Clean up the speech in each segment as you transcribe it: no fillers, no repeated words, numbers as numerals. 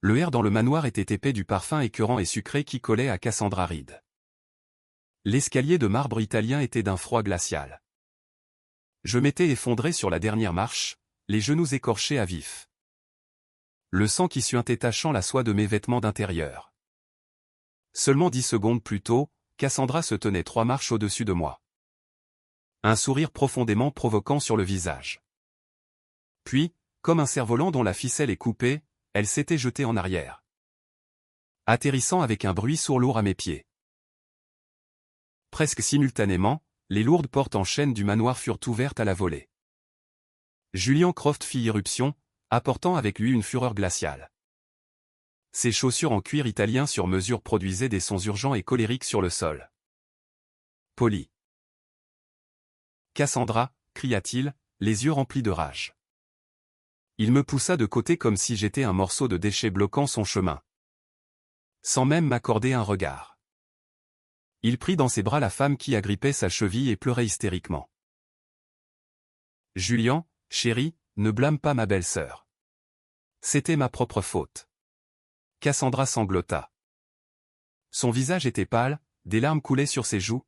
Le air dans le manoir était épais du parfum écœurant et sucré qui collait à Cassandra Reed. L'escalier de marbre italien était d'un froid glacial. Je m'étais effondré sur la dernière marche, les genoux écorchés à vif. Le sang qui suintait tachant la soie de mes vêtements d'intérieur. Seulement 10 secondes plus tôt, Cassandra se tenait 3 marches au-dessus de moi. Un sourire profondément provoquant sur le visage. Puis, comme un cerf-volant dont la ficelle est coupée, elle s'était jetée en arrière. Atterrissant avec un bruit sourd-lourd à mes pieds. Presque simultanément, les lourdes portes en chêne du manoir furent ouvertes à la volée. Julian Croft fit irruption, apportant avec lui une fureur glaciale. Ses chaussures en cuir italien sur mesure produisaient des sons urgents et colériques sur le sol. Polly. Cassandra, cria-t-il, les yeux remplis de rage. Il me poussa de côté comme si j'étais un morceau de déchet bloquant son chemin. Sans même m'accorder un regard. Il prit dans ses bras la femme qui agrippait sa cheville et pleurait hystériquement. Julian, chéri, ne blâme pas ma belle-sœur. C'était ma propre faute. Cassandra sanglota. Son visage était pâle, des larmes coulaient sur ses joues.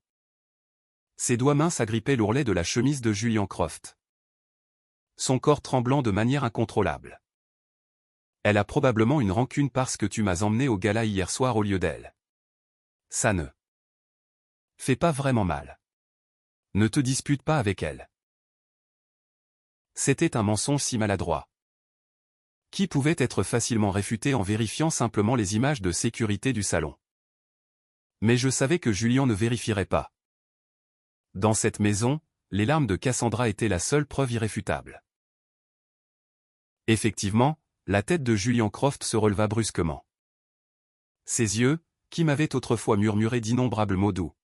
Ses doigts minces agrippaient l'ourlet de la chemise de Julian Croft. Son corps tremblant de manière incontrôlable. Elle a probablement une rancune parce que tu m'as emmené au gala hier soir au lieu d'elle. Ça ne fait pas vraiment mal. Ne te dispute pas avec elle. C'était un mensonge si maladroit. Qui pouvait être facilement réfuté en vérifiant simplement les images de sécurité du salon. Mais je savais que Julian ne vérifierait pas. Dans cette maison, les larmes de Cassandra étaient la seule preuve irréfutable. Effectivement, la tête de Julian Croft se releva brusquement. Ses yeux, qui m'avaient autrefois murmuré d'innombrables mots doux,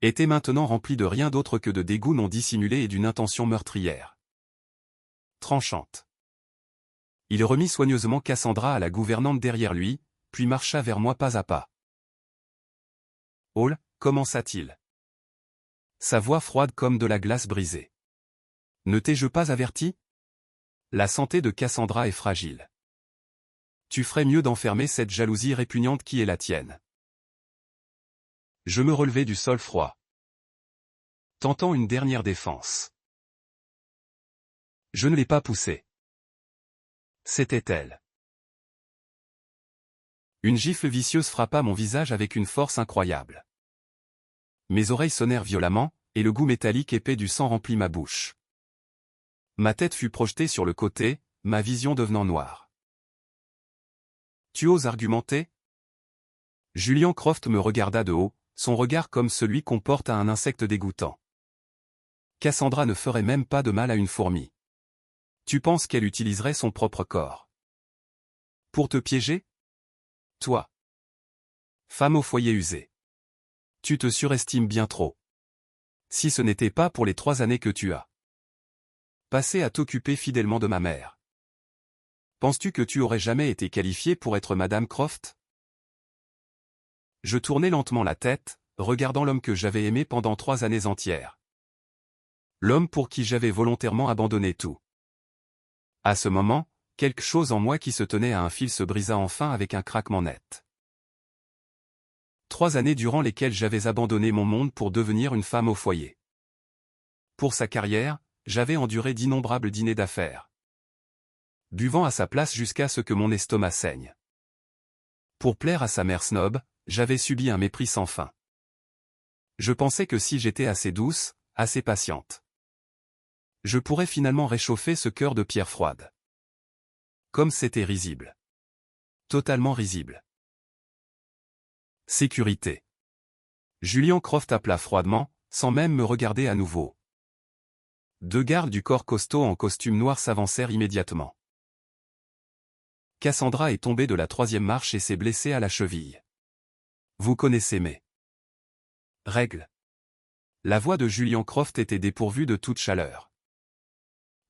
étaient maintenant remplis de rien d'autre que de dégoût non dissimulé et d'une intention meurtrière. Tranchante. Il remit soigneusement Cassandra à la gouvernante derrière lui, puis marcha vers moi pas à pas. « Hall, commença-t-il. » Sa voix froide comme de la glace brisée. « Ne t'ai-je pas averti ? La santé de Cassandra est fragile. Tu ferais mieux d'enfermer cette jalousie répugnante qui est la tienne. » Je me relevai du sol froid. Tentant une dernière défense. Je ne l'ai pas poussée. C'était elle. Une gifle vicieuse frappa mon visage avec une force incroyable. Mes oreilles sonnèrent violemment, et le goût métallique épais du sang remplit ma bouche. Ma tête fut projetée sur le côté, ma vision devenant noire. Tu oses argumenter ? Julian Croft me regarda de haut, son regard comme celui qu'on porte à un insecte dégoûtant. Cassandra ne ferait même pas de mal à une fourmi. Tu penses qu'elle utiliserait son propre corps pour te piéger ? Toi, femme au foyer usé. Tu te surestimes bien trop. Si ce n'était pas pour les 3 années que tu as passées à t'occuper fidèlement de ma mère. Penses-tu que tu aurais jamais été qualifiée pour être Madame Croft ? Je tournai lentement la tête, regardant l'homme que j'avais aimé pendant 3 années entières. L'homme pour qui j'avais volontairement abandonné tout. À ce moment, quelque chose en moi qui se tenait à un fil se brisa enfin avec un craquement net. 3 années durant lesquelles j'avais abandonné mon monde pour devenir une femme au foyer. Pour sa carrière, j'avais enduré d'innombrables dîners d'affaires. Buvant à sa place jusqu'à ce que mon estomac saigne. Pour plaire à sa mère snob, j'avais subi un mépris sans fin. Je pensais que si j'étais assez douce, assez patiente, je pourrais finalement réchauffer ce cœur de pierre froide. Comme c'était risible. Totalement risible. Sécurité. Julian Croft appela froidement, sans même me regarder à nouveau. 2 gardes du corps costaud en costume noir s'avancèrent immédiatement. Cassandra est tombée de la 3e marche et s'est blessée à la cheville. Vous connaissez mes règles. La voix de Julian Croft était dépourvue de toute chaleur.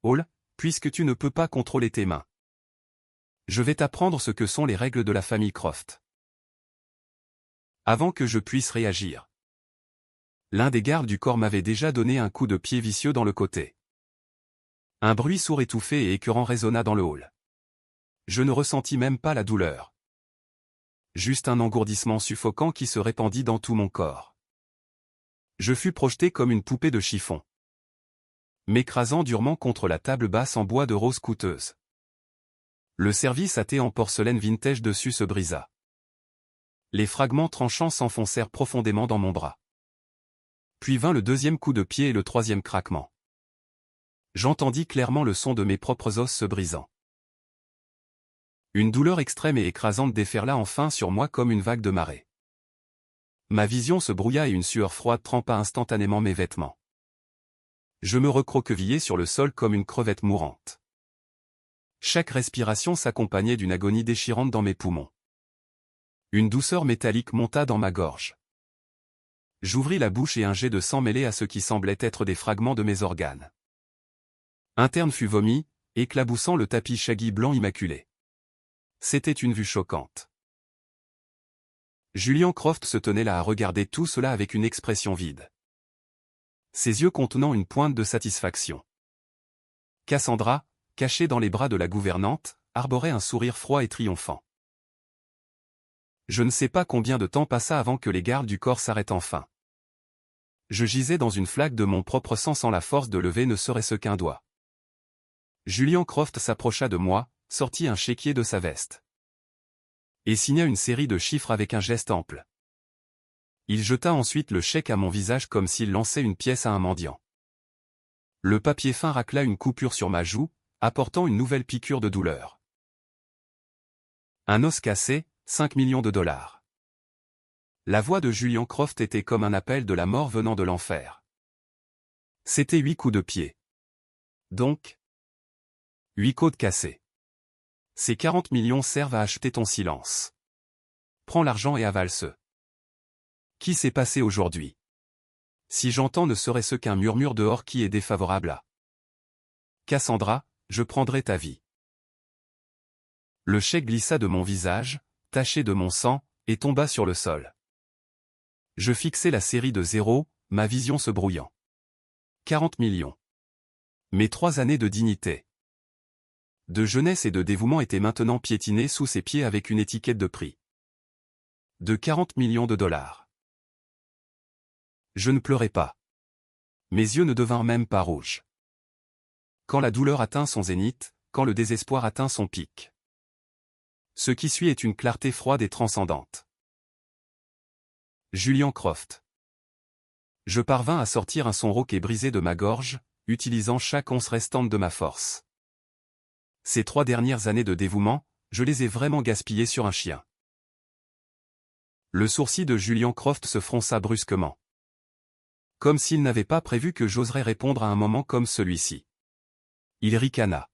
Hall, puisque tu ne peux pas contrôler tes mains, je vais t'apprendre ce que sont les règles de la famille Croft. Avant que je puisse réagir, l'un des gardes du corps m'avait déjà donné un coup de pied vicieux dans le côté. Un bruit sourd étouffé et écœurant résonna dans le hall. Je ne ressentis même pas la douleur. Juste un engourdissement suffocant qui se répandit dans tout mon corps. Je fus projeté comme une poupée de chiffon, m'écrasant durement contre la table basse en bois de rose coûteuse. Le service à thé en porcelaine vintage dessus se brisa. Les fragments tranchants s'enfoncèrent profondément dans mon bras. Puis vint le deuxième coup de pied et le troisième craquement. J'entendis clairement le son de mes propres os se brisant. Une douleur extrême et écrasante déferla enfin sur moi comme une vague de marée. Ma vision se brouilla et une sueur froide trempa instantanément mes vêtements. Je me recroquevillai sur le sol comme une crevette mourante. Chaque respiration s'accompagnait d'une agonie déchirante dans mes poumons. Une douceur métallique monta dans ma gorge. J'ouvris la bouche et un jet de sang mêlé à ce qui semblait être des fragments de mes organes internes fut vomi, éclaboussant le tapis shaggy blanc immaculé. C'était une vue choquante. Julian Croft se tenait là à regarder tout cela avec une expression vide. Ses yeux contenant une pointe de satisfaction. Cassandra, cachée dans les bras de la gouvernante, arborait un sourire froid et triomphant. Je ne sais pas combien de temps passa avant que les gardes du corps s'arrêtent enfin. Je gisais dans une flaque de mon propre sang sans la force de lever ne serait-ce qu'un doigt. Julian Croft s'approcha de moi, sortit un chéquier de sa veste et signa une série de chiffres avec un geste ample. Il jeta ensuite le chèque à mon visage comme s'il lançait une pièce à un mendiant. Le papier fin racla une coupure sur ma joue, apportant une nouvelle piqûre de douleur. Un os cassé, 5 millions de dollars. La voix de Julian Croft était comme un appel de la mort venant de l'enfer. C'était 8 coups de pied. Donc 8 côtes cassées. Ces 40 millions servent à acheter ton silence. Prends l'argent et avale-ce. Qui s'est passé aujourd'hui? Si j'entends ne serait-ce qu'un murmure dehors qui est défavorable à Cassandra, je prendrai ta vie. Le chèque glissa de mon visage, taché de mon sang, et tomba sur le sol. Je fixai la série de zéros, ma vision se brouillant. 40 millions. Mes 3 années de dignité, de jeunesse et de dévouement étaient maintenant piétinées sous ses pieds avec une étiquette de prix. De 40 millions de dollars. Je ne pleurais pas. Mes yeux ne devinrent même pas rouges. Quand la douleur atteint son zénith, quand le désespoir atteint son pic. Ce qui suit est une clarté froide et transcendante. Julian Croft. Je parvins à sortir un son rauque et brisé de ma gorge, utilisant chaque once restante de ma force. Ces 3 dernières années de dévouement, je les ai vraiment gaspillées sur un chien. Le sourcil de Julian Croft se fronça brusquement. Comme s'il n'avait pas prévu que j'oserais répondre à un moment comme celui-ci. Il ricana.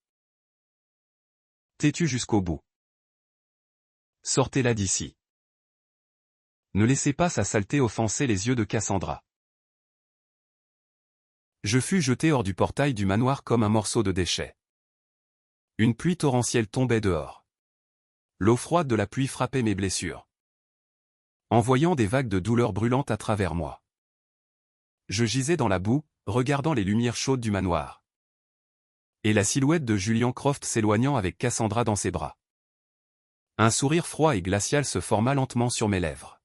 Têtu jusqu'au bout. Sortez-la d'ici. Ne laissez pas sa saleté offenser les yeux de Cassandra. Je fus jeté hors du portail du manoir comme un morceau de déchet. Une pluie torrentielle tombait dehors. L'eau froide de la pluie frappait mes blessures, envoyant des vagues de douleur brûlantes à travers moi. Je gisais dans la boue, regardant les lumières chaudes du manoir. Et la silhouette de Julian Croft s'éloignant avec Cassandra dans ses bras. Un sourire froid et glacial se forma lentement sur mes lèvres.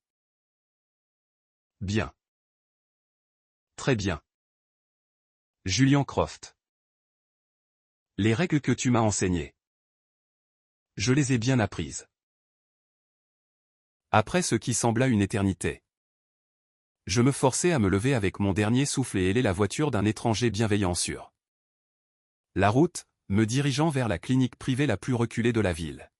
Bien. Très bien. Julian Croft. Les règles que tu m'as enseignées. Je les ai bien apprises. Après ce qui sembla une éternité. Je me forçai à me lever avec mon dernier souffle et héler la voiture d'un étranger bienveillant sur la route, me dirigeant vers la clinique privée la plus reculée de la ville.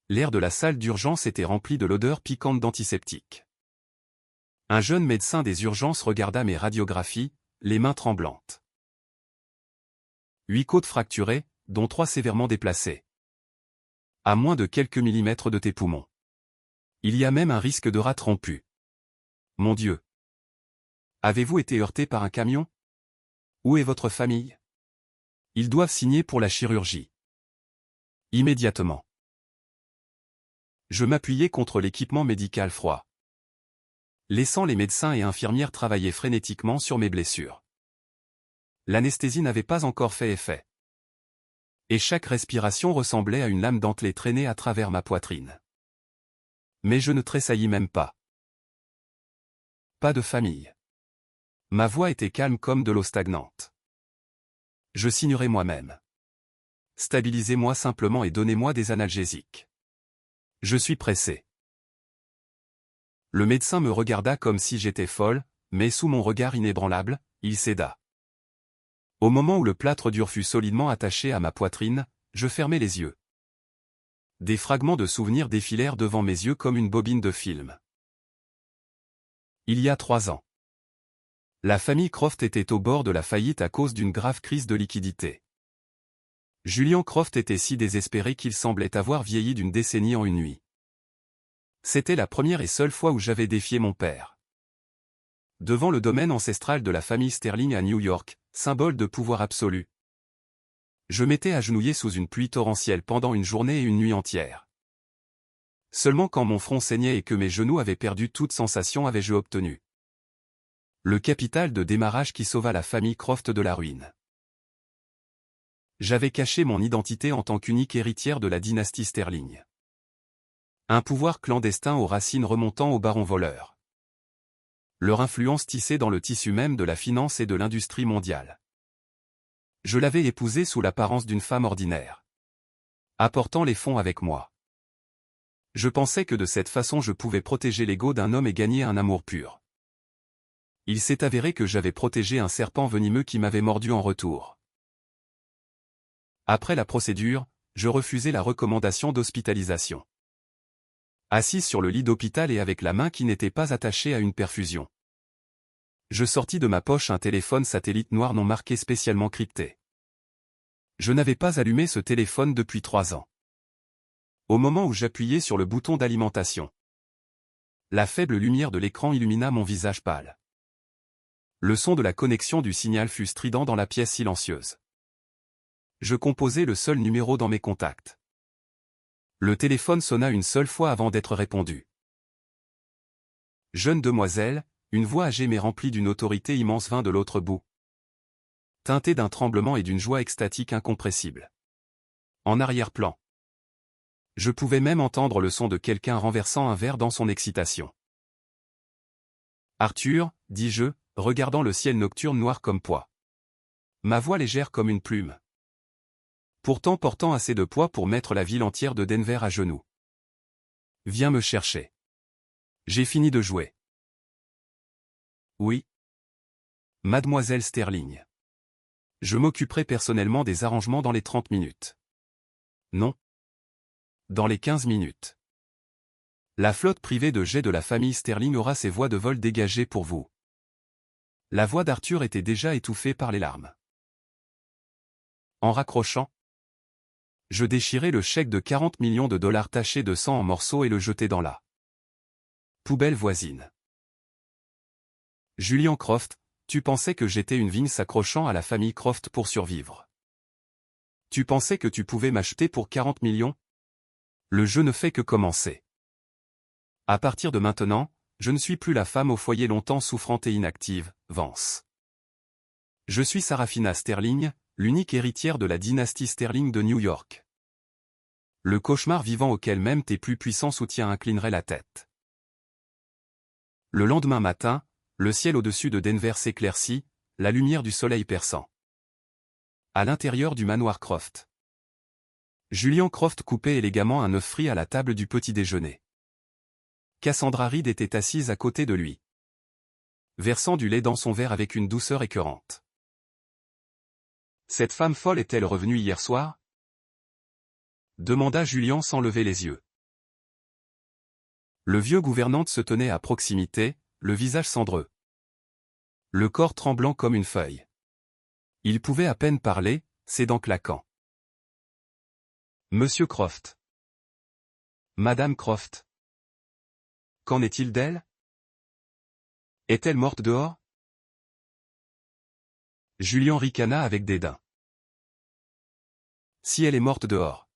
L'air de la salle d'urgence était rempli de l'odeur piquante d'antiseptique. Un jeune médecin des urgences regarda mes radiographies, les mains tremblantes. 8 côtes fracturées, dont 3 sévèrement déplacées. À moins de quelques millimètres de tes poumons. Il y a même un risque de rate rompu. Mon Dieu. Avez-vous été heurté par un camion? Où est votre famille? Ils doivent signer pour la chirurgie. Immédiatement. Je m'appuyai contre l'équipement médical froid, laissant les médecins et infirmières travailler frénétiquement sur mes blessures. L'anesthésie n'avait pas encore fait effet. Et chaque respiration ressemblait à une lame dentelée traînée à travers ma poitrine. Mais je ne tressaillis même pas. Pas de famille. Ma voix était calme comme de l'eau stagnante. Je signerai moi-même. Stabilisez-moi simplement et donnez-moi des analgésiques. Je suis pressé. Le médecin me regarda comme si j'étais folle, mais sous mon regard inébranlable, il céda. Au moment où le plâtre dur fut solidement attaché à ma poitrine, je fermai les yeux. Des fragments de souvenirs défilèrent devant mes yeux comme une bobine de film. Il y a 3 ans. La famille Croft était au bord de la faillite à cause d'une grave crise de liquidité. Julian Croft était si désespéré qu'il semblait avoir vieilli d'une décennie en une nuit. C'était la première et seule fois où j'avais défié mon père. Devant le domaine ancestral de la famille Sterling à New York, symbole de pouvoir absolu. Je m'étais agenouillé sous une pluie torrentielle pendant une journée et une nuit entière. Seulement quand mon front saignait et que mes genoux avaient perdu toute sensation avais-je obtenu le capital de démarrage qui sauva la famille Croft de la ruine. J'avais caché mon identité en tant qu'unique héritière de la dynastie Sterling. Un pouvoir clandestin aux racines remontant aux barons voleurs. Leur influence tissée dans le tissu même de la finance et de l'industrie mondiale. Je l'avais épousée sous l'apparence d'une femme ordinaire. Apportant les fonds avec moi. Je pensais que de cette façon je pouvais protéger l'ego d'un homme et gagner un amour pur. Il s'est avéré que j'avais protégé un serpent venimeux qui m'avait mordu en retour. Après la procédure, je refusai la recommandation d'hospitalisation. Assise sur le lit d'hôpital et avec la main qui n'était pas attachée à une perfusion. Je sortis de ma poche un téléphone satellite noir non marqué spécialement crypté. Je n'avais pas allumé ce téléphone depuis 3 ans. Au moment où j'appuyais sur le bouton d'alimentation, la faible lumière de l'écran illumina mon visage pâle. Le son de la connexion du signal fut strident dans la pièce silencieuse. Je composais le seul numéro dans mes contacts. Le téléphone sonna une seule fois avant d'être répondu. Jeune demoiselle, une voix âgée mais remplie d'une autorité immense vint de l'autre bout. Teintée d'un tremblement et d'une joie extatique incompressible. En arrière-plan. Je pouvais même entendre le son de quelqu'un renversant un verre dans son excitation. Arthur, dis-je, regardant le ciel nocturne noir comme poids. Ma voix légère comme une plume. Pourtant portant assez de poids pour mettre la ville entière de Denver à genoux. Viens me chercher. J'ai fini de jouer. Oui. Mademoiselle Sterling. Je m'occuperai personnellement des arrangements dans les 30 minutes. Non. Dans les 15 minutes. La flotte privée de jets de la famille Sterling aura ses voies de vol dégagées pour vous. La voix d'Arthur était déjà étouffée par les larmes. En raccrochant, je déchirai le chèque de 40 millions de dollars taché de sang en morceaux et le jetai dans la poubelle voisine. Julian Croft, tu pensais que j'étais une vigne s'accrochant à la famille Croft pour survivre. Tu pensais que tu pouvais m'acheter pour 40 millions? Le jeu ne fait que commencer. À partir de maintenant, je ne suis plus la femme au foyer longtemps souffrante et inactive, Vance. Je suis Sarafina Sterling, l'unique héritière de la dynastie Sterling de New York. Le cauchemar vivant auquel même tes plus puissants soutiens inclineraient la tête. Le lendemain matin, le ciel au-dessus de Denver s'éclaircit, la lumière du soleil perçant. À l'intérieur du manoir Croft. Julian Croft coupait élégamment un œuf frit à la table du petit déjeuner. Cassandra Reed était assise à côté de lui, versant du lait dans son verre avec une douceur écœurante. Cette femme folle est-elle revenue hier soir? Demanda Julian sans lever les yeux. Le vieux gouvernante se tenait à proximité, le visage cendreux. Le corps tremblant comme une feuille. Il pouvait à peine parler, ses dents claquant. Monsieur Croft. Madame Croft. Qu'en est-il d'elle? Est-elle morte dehors? Julian ricana avec dédain. Si elle est morte dehors.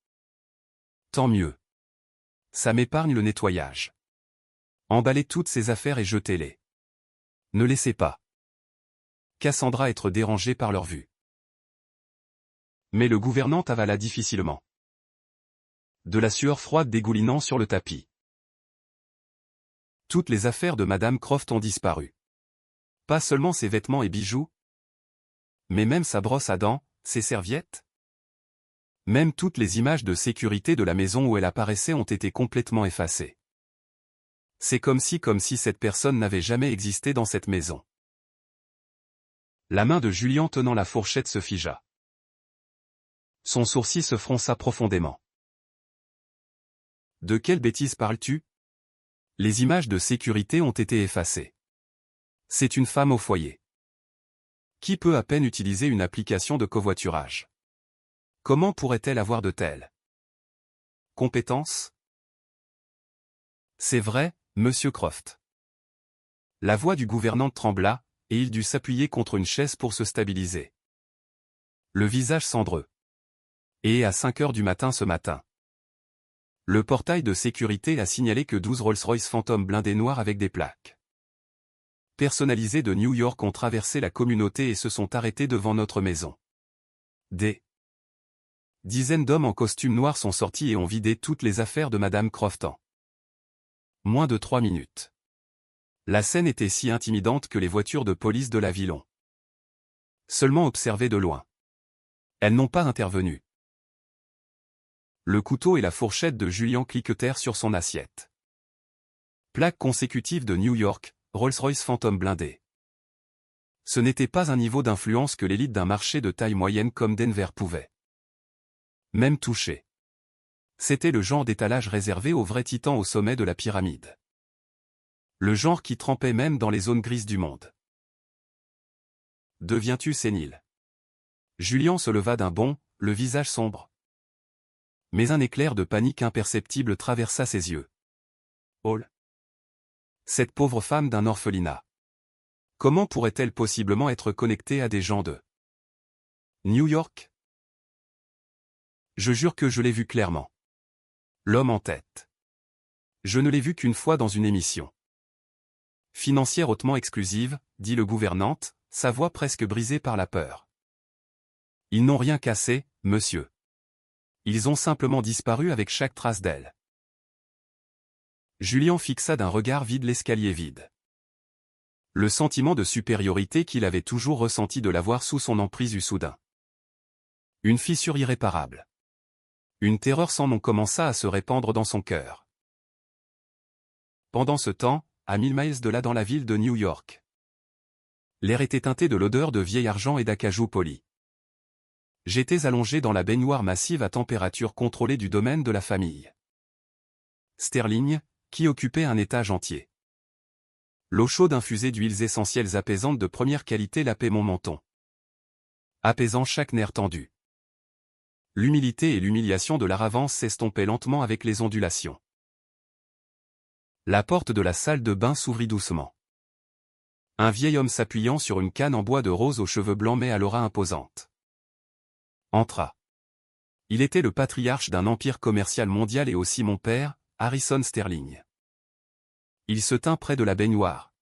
Tant mieux. Ça m'épargne le nettoyage. Emballez toutes ces affaires et jetez-les. Ne laissez pas Cassandra être dérangée par leur vue. Mais le gouvernant avala difficilement. De la sueur froide dégoulinant sur le tapis. Toutes les affaires de Madame Croft ont disparu. Pas seulement ses vêtements et bijoux, mais même sa brosse à dents, ses serviettes. Même toutes les images de sécurité de la maison où elle apparaissait ont été complètement effacées. C'est comme si cette personne n'avait jamais existé dans cette maison. La main de Julian tenant la fourchette se figea. Son sourcil se fronça profondément. De quelle bêtise parles-tu? Les images de sécurité ont été effacées. C'est une femme au foyer. Qui peut à peine utiliser une application de covoiturage? Comment pourrait-elle avoir de telles compétences? C'est vrai, Monsieur Croft. La voix du gouvernant trembla, et il dut s'appuyer contre une chaise pour se stabiliser. Le visage cendreux. Et à 5 heures du matin ce matin. Le portail de sécurité a signalé que 12 Rolls-Royce Phantom blindés noirs avec des plaques personnalisées de New York ont traversé la communauté et se sont arrêtés devant notre maison. Des dizaines d'hommes en costume noir sont sortis et ont vidé toutes les affaires de Madame Croft en moins de 3 minutes. La scène était si intimidante que les voitures de police de la ville ont seulement observé de loin. Elles n'ont pas intervenu. Le couteau et la fourchette de Julian cliquetèrent sur son assiette. Plaque consécutive de New York, Rolls-Royce Phantom blindé. Ce n'était pas un niveau d'influence que l'élite d'un marché de taille moyenne comme Denver pouvait même toucher. C'était le genre d'étalage réservé aux vrais titans au sommet de la pyramide. Le genre qui trempait même dans les zones grises du monde. Deviens-tu sénile? Julian se leva d'un bond, le visage sombre. Mais un éclair de panique imperceptible traversa ses yeux. Oh! Cette pauvre femme d'un orphelinat. Comment pourrait-elle possiblement être connectée à des gens de New York? Je jure que je l'ai vu clairement. L'homme en tête. Je ne l'ai vu qu'une fois dans une émission financière hautement exclusive, dit le gouvernante, sa voix presque brisée par la peur. Ils n'ont rien cassé, monsieur. Ils ont simplement disparu avec chaque trace d'elle. Julian fixa d'un regard vide l'escalier vide. Le sentiment de supériorité qu'il avait toujours ressenti de l'avoir sous son emprise eut soudain une fissure irréparable. Une terreur sans nom commença à se répandre dans son cœur. Pendant ce temps, à 1000 miles de là dans la ville de New York, l'air était teinté de l'odeur de vieil argent et d'acajou poli. J'étais allongé dans la baignoire massive à température contrôlée du domaine de la famille Sterling, qui occupait un étage entier. L'eau chaude infusée d'huiles essentielles apaisantes de première qualité lapait mon menton, apaisant chaque nerf tendu. L'humilité et l'humiliation de la ravance s'estompaient lentement avec les ondulations. La porte de la salle de bain s'ouvrit doucement. Un vieil homme s'appuyant sur une canne en bois de rose aux cheveux blancs mais à l'aura imposante entra. Il était le patriarche d'un empire commercial mondial et aussi mon père, Harrison Sterling. Il se tint près de la baignoire,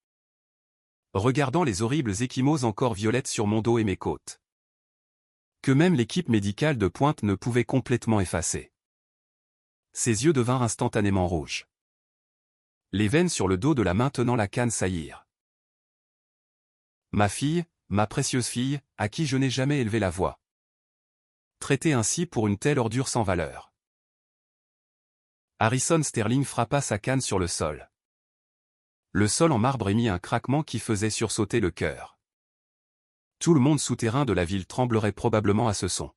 regardant les horribles ecchymoses encore violettes sur mon dos et mes côtes, que même l'équipe médicale de pointe ne pouvait complètement effacer. Ses yeux devinrent instantanément rouges. Les veines sur le dos de la main tenant la canne saillirent. Ma fille, ma précieuse fille, à qui je n'ai jamais élevé la voix. Traité ainsi pour une telle ordure sans valeur. Harrison Sterling frappa sa canne sur le sol. Le sol en marbre émit un craquement qui faisait sursauter le cœur. Tout le monde souterrain de la ville tremblerait probablement à ce son.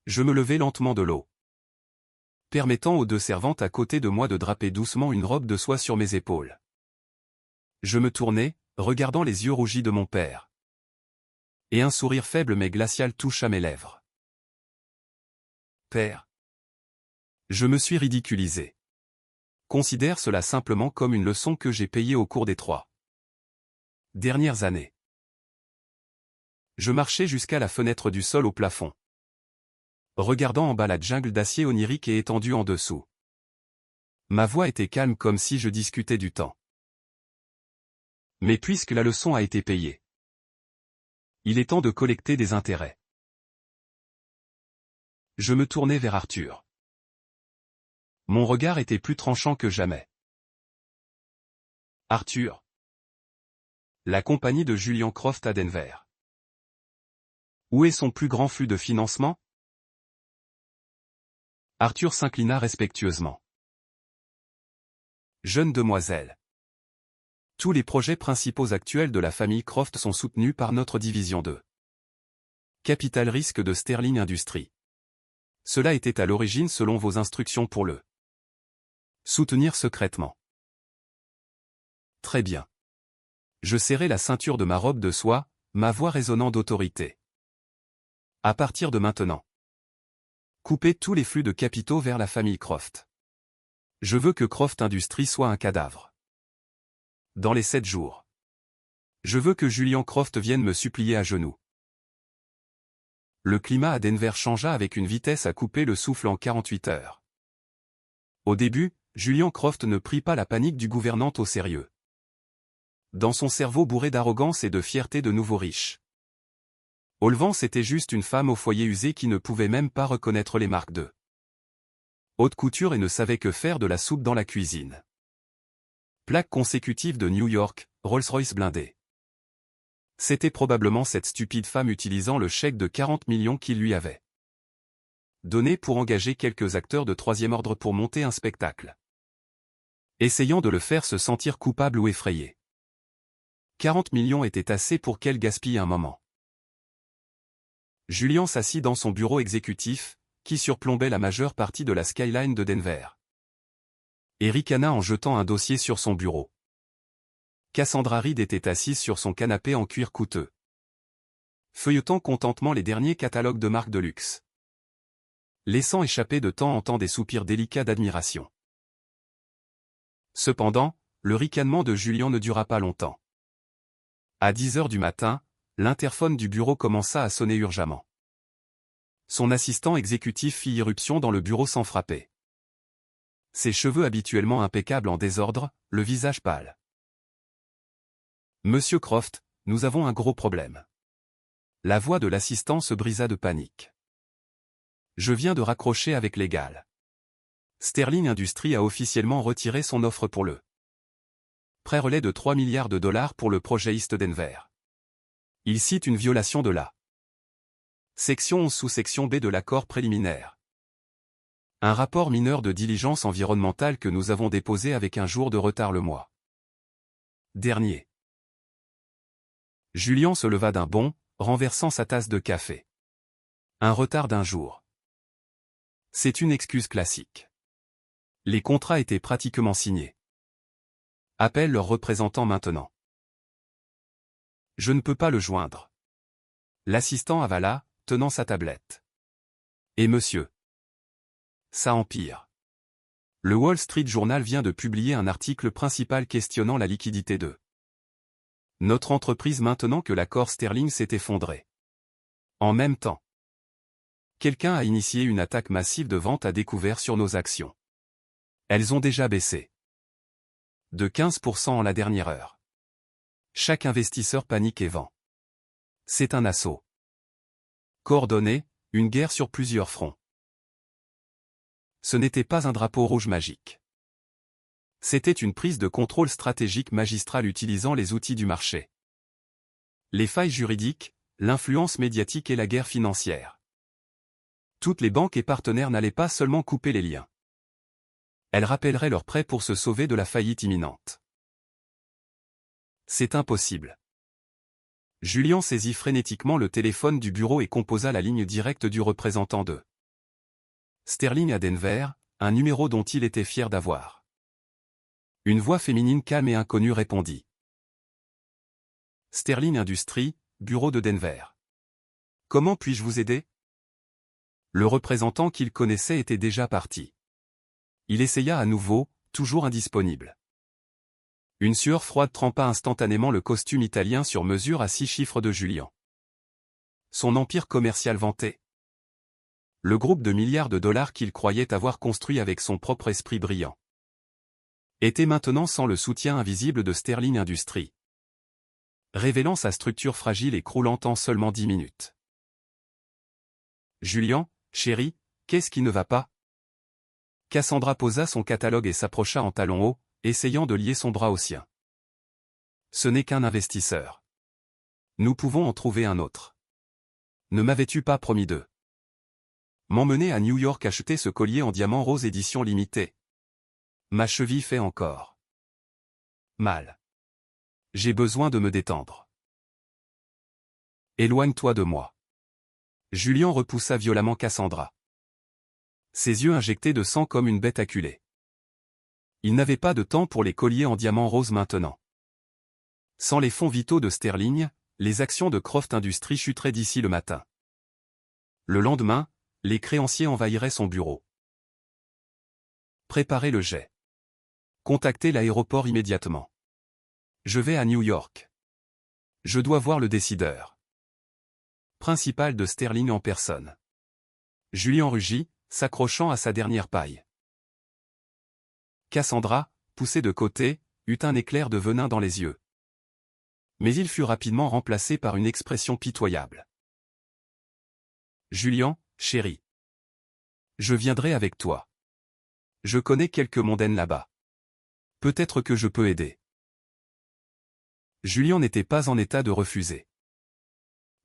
Je me levai lentement de l'eau, permettant aux deux servantes à côté de moi de draper doucement une robe de soie sur mes épaules. Je me tournai, regardant les yeux rougis de mon père. Et un sourire faible mais glacial toucha mes lèvres. Père. Je me suis ridiculisé. Considère cela simplement comme une leçon que j'ai payée au cours des 3 dernières années. Je marchai jusqu'à la fenêtre du sol au plafond, regardant en bas la jungle d'acier onirique et étendue en dessous. Ma voix était calme comme si je discutais du temps. Mais puisque la leçon a été payée, il est temps de collecter des intérêts. Je me tournai vers Arthur. Mon regard était plus tranchant que jamais. Arthur. La compagnie de Julian Croft à Denver. Où est son plus grand flux de financement? Arthur s'inclina respectueusement. Jeune demoiselle. Tous les projets principaux actuels de la famille Croft sont soutenus par notre division 2. Capital risque de Sterling Industries. Cela était à l'origine selon vos instructions pour le soutenir secrètement. Très bien. Je serrai la ceinture de ma robe de soie, ma voix résonnant d'autorité. À partir de maintenant. Coupez tous les flux de capitaux vers la famille Croft. Je veux que Croft Industries soit un cadavre. Dans les 7 jours. Je veux que Julian Croft vienne me supplier à genoux. Le climat à Denver changea avec une vitesse à couper le souffle en 48 heures. Au début, Julian Croft ne prit pas la panique du gouvernant au sérieux. Dans son cerveau bourré d'arrogance et de fierté de nouveau riche. Olvance était juste une femme au foyer usé qui ne pouvait même pas reconnaître les marques de haute couture et ne savait que faire de la soupe dans la cuisine. Plaque consécutive de New York, Rolls-Royce blindé. C'était probablement cette stupide femme utilisant le chèque de 40 millions qu'il lui avait donné pour engager quelques acteurs de troisième ordre pour monter un spectacle. Essayant de le faire se sentir coupable ou effrayé. 40 millions étaient assez pour qu'elle gaspille un moment. Julian s'assit dans son bureau exécutif, qui surplombait la majeure partie de la skyline de Denver. Et ricana en jetant un dossier sur son bureau. Cassandra Reed était assise sur son canapé en cuir coûteux, feuilletant contentement les derniers catalogues de marques de luxe, laissant échapper de temps en temps des soupirs délicats d'admiration. Cependant, le ricanement de Julian ne dura pas longtemps. À 10 heures du matin, l'interphone du bureau commença à sonner urgemment. Son assistant exécutif fit irruption dans le bureau sans frapper. Ses cheveux habituellement impeccables en désordre, le visage pâle. « Monsieur Croft, nous avons un gros problème. » La voix de l'assistant se brisa de panique. « Je viens de raccrocher avec Legal. Sterling Industries a officiellement retiré son offre pour le prêt-relais de 3 milliards de dollars pour le projet East Denver. Il cite une violation de la Section 11 sous-section B de l'accord préliminaire. Un rapport mineur de diligence environnementale que nous avons déposé avec un jour de retard le mois dernier. » Julian se leva d'un bond, renversant sa tasse de café. Un retard d'un jour. C'est une excuse classique. Les contrats étaient pratiquement signés. Appelle leur représentant maintenant. Je ne peux pas le joindre. L'assistant avala, tenant sa tablette. Et monsieur. Ça empire. Le Wall Street Journal vient de publier un article principal questionnant la liquidité de notre entreprise maintenant que l'accord Sterling s'est effondré. En même temps, quelqu'un a initié une attaque massive de vente à découvert sur nos actions. Elles ont déjà baissé de 15% en la dernière heure. Chaque investisseur panique et vend. C'est un assaut coordonné, une guerre sur plusieurs fronts. Ce n'était pas un drapeau rouge magique. C'était une prise de contrôle stratégique magistrale utilisant les outils du marché. Les failles juridiques, l'influence médiatique et la guerre financière. Toutes les banques et partenaires n'allaient pas seulement couper les liens. Elles rappelleraient leurs prêts pour se sauver de la faillite imminente. C'est impossible. Julian saisit frénétiquement le téléphone du bureau et composa la ligne directe du représentant de Sterling à Denver, un numéro dont il était fier d'avoir. Une voix féminine calme et inconnue répondit. Sterling Industries, bureau de Denver. Comment puis-je vous aider? Le représentant qu'il connaissait était déjà parti. Il essaya à nouveau, toujours indisponible. Une sueur froide trempa instantanément le costume italien sur mesure à 6 chiffres de Julian. Son empire commercial vanté. Le groupe de milliards de dollars qu'il croyait avoir construit avec son propre esprit brillant était maintenant sans le soutien invisible de Sterling Industries, révélant sa structure fragile et croulant en seulement 10 minutes. Julian, chéri, Qu'est-ce qui ne va pas? Cassandra posa son catalogue et s'approcha en talons hauts, essayant de lier son bras au sien. Ce n'est qu'un investisseur. Nous pouvons en trouver un autre. Ne m'avais-tu pas promis de m'emmener à New York acheter ce collier en diamant rose édition limitée? Ma cheville fait encore mal. J'ai besoin de me détendre. Éloigne-toi de moi. Julien repoussa violemment Cassandra. Ses yeux injectaient de sang comme une bête acculée. Il n'avait pas de temps pour les colliers en diamant rose maintenant. Sans les fonds vitaux de Sterling, les actions de Croft Industries chuteraient d'ici le matin. Le lendemain, les créanciers envahiraient son bureau. Préparez le jet. Contactez l'aéroport immédiatement. Je vais à New York. Je dois voir le décideur principal de Sterling en personne. Julien rugit, s'accrochant à sa dernière paille. Cassandra, poussée de côté, eut un éclair de venin dans les yeux. Mais il fut rapidement remplacé par une expression pitoyable. Julien, chéri. Je viendrai avec toi. Je connais quelques mondaines là-bas. Peut-être que je peux aider. Julien n'était pas en état de refuser.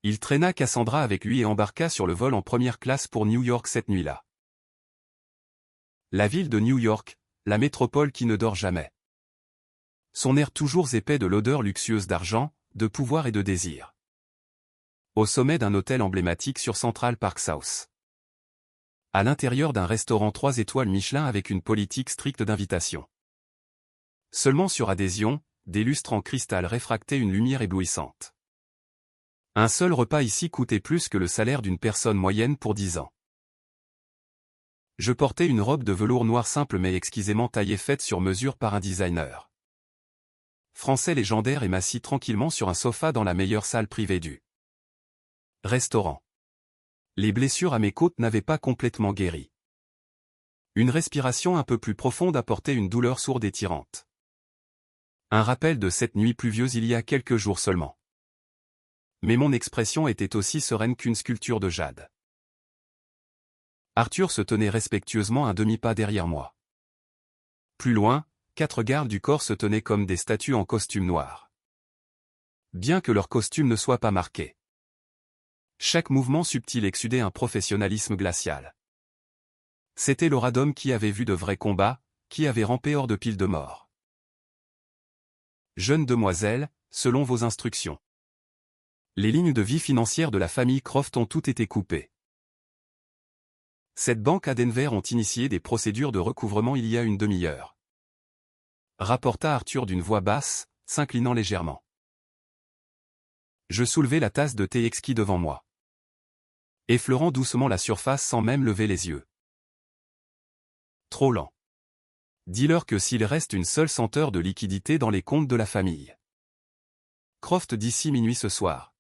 Il traîna Cassandra avec lui et embarqua sur le vol en première classe pour New York cette nuit-là. La ville de New York, la métropole qui ne dort jamais. Son air toujours épais de l'odeur luxueuse d'argent, de pouvoir et de désir. Au sommet d'un hôtel emblématique sur Central Park South. À l'intérieur d'un restaurant 3 étoiles Michelin avec une politique stricte d'invitation. Seulement sur adhésion, des lustres en cristal réfractaient une lumière éblouissante. Un seul repas ici coûtait plus que le salaire d'une personne moyenne pour 10 ans. Je portais une robe de velours noir simple mais exquisément taillée faite sur mesure par un designer français légendaire et m'assis tranquillement sur un sofa dans la meilleure salle privée du restaurant. Les blessures à mes côtes n'avaient pas complètement guéri. Une respiration un peu plus profonde apportait une douleur sourde et tirante. Un rappel de cette nuit pluvieuse il y a quelques jours seulement. Mais mon expression était aussi sereine qu'une sculpture de jade. Arthur se tenait respectueusement un demi-pas derrière moi. Plus loin, 4 gardes du corps se tenaient comme des statues en costume noir. Bien que leur costume ne soit pas marqué. Chaque mouvement subtil exsudait un professionnalisme glacial. C'était l'aura d'homme qui avait vu de vrais combats, qui avait rampé hors de piles de morts. Jeune demoiselle, selon vos instructions. Les lignes de vie financière de la famille Croft ont toutes été coupées. Cette banque à Denver ont initié des procédures de recouvrement il y a une demi-heure. Rapporta Arthur d'une voix basse, s'inclinant légèrement. Je soulevai la tasse de thé exquis devant moi. Effleurant doucement la surface sans même lever les yeux. Trop lent. Dis-leur que s'il reste une seule senteur de liquidité dans les comptes de la famille. Croft d'ici minuit ce soir.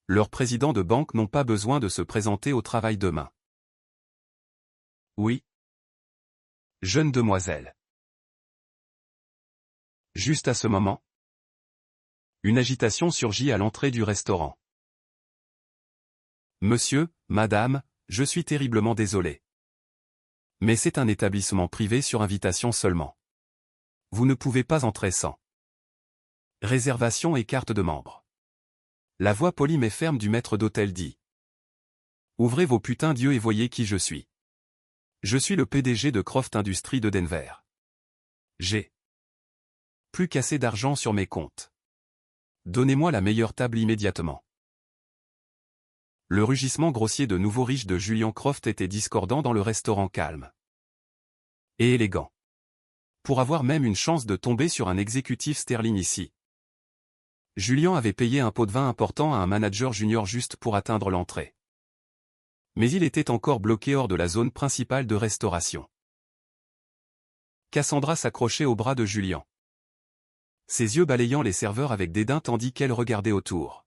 Leurs présidents de banque n'ont pas besoin de se présenter au travail demain. Oui. Jeune demoiselle. Juste à ce moment, une agitation surgit à l'entrée du restaurant. Monsieur, madame, je suis terriblement désolé. Mais c'est un établissement privé sur invitation seulement. Vous ne pouvez pas entrer sans réservation et carte de membre. La voix polie mais ferme du maître d'hôtel dit. Ouvrez vos putains d'yeux et voyez qui je suis. Je suis le PDG de Croft Industries de Denver. J'ai plus qu'assez d'argent sur mes comptes. Donnez-moi la meilleure table immédiatement. Le rugissement grossier de nouveau riche de Julien Croft était discordant dans le restaurant calme. Et élégant. Pour avoir même une chance de tomber sur un exécutif sterling ici. Julien avait payé un pot de vin important à un manager junior juste pour atteindre l'entrée. Mais il était encore bloqué hors de la zone principale de restauration. Cassandra s'accrochait au bras de Julien. Ses yeux balayant les serveurs avec dédain tandis qu'elle regardait autour.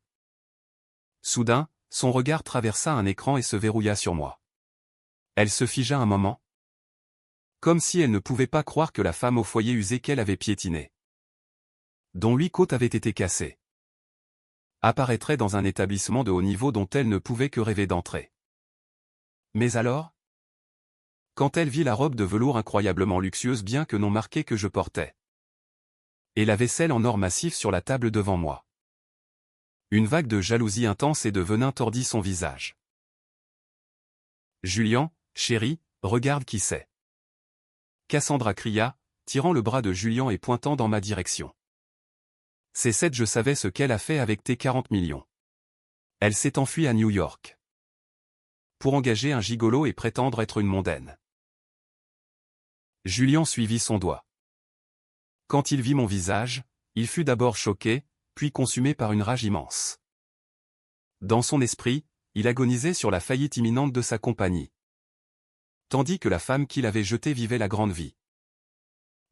Soudain, son regard traversa un écran et se verrouilla sur moi. Elle se figea un moment. Comme si elle ne pouvait pas croire que la femme au foyer usé qu'elle avait piétinée, dont 8 côtes avaient été cassées, apparaîtrait dans un établissement de haut niveau dont elle ne pouvait que rêver d'entrer. Mais alors, quand elle vit la robe de velours incroyablement luxueuse bien que non marquée que je portais. Et la vaisselle en or massif sur la table devant moi. Une vague de jalousie intense et de venin tordit son visage. Julian, chéri, regarde qui c'est. Cassandra cria, tirant le bras de Julian et pointant dans ma direction. C'est cette, je savais ce qu'elle a fait avec tes 40 millions. Elle s'est enfuie à New York. Pour engager un gigolo et prétendre être une mondaine. Julian suivit son doigt. Quand il vit mon visage, il fut d'abord choqué, puis consumé par une rage immense. Dans son esprit, il agonisait sur la faillite imminente de sa compagnie. Tandis que la femme qu'il avait jetée vivait la grande vie.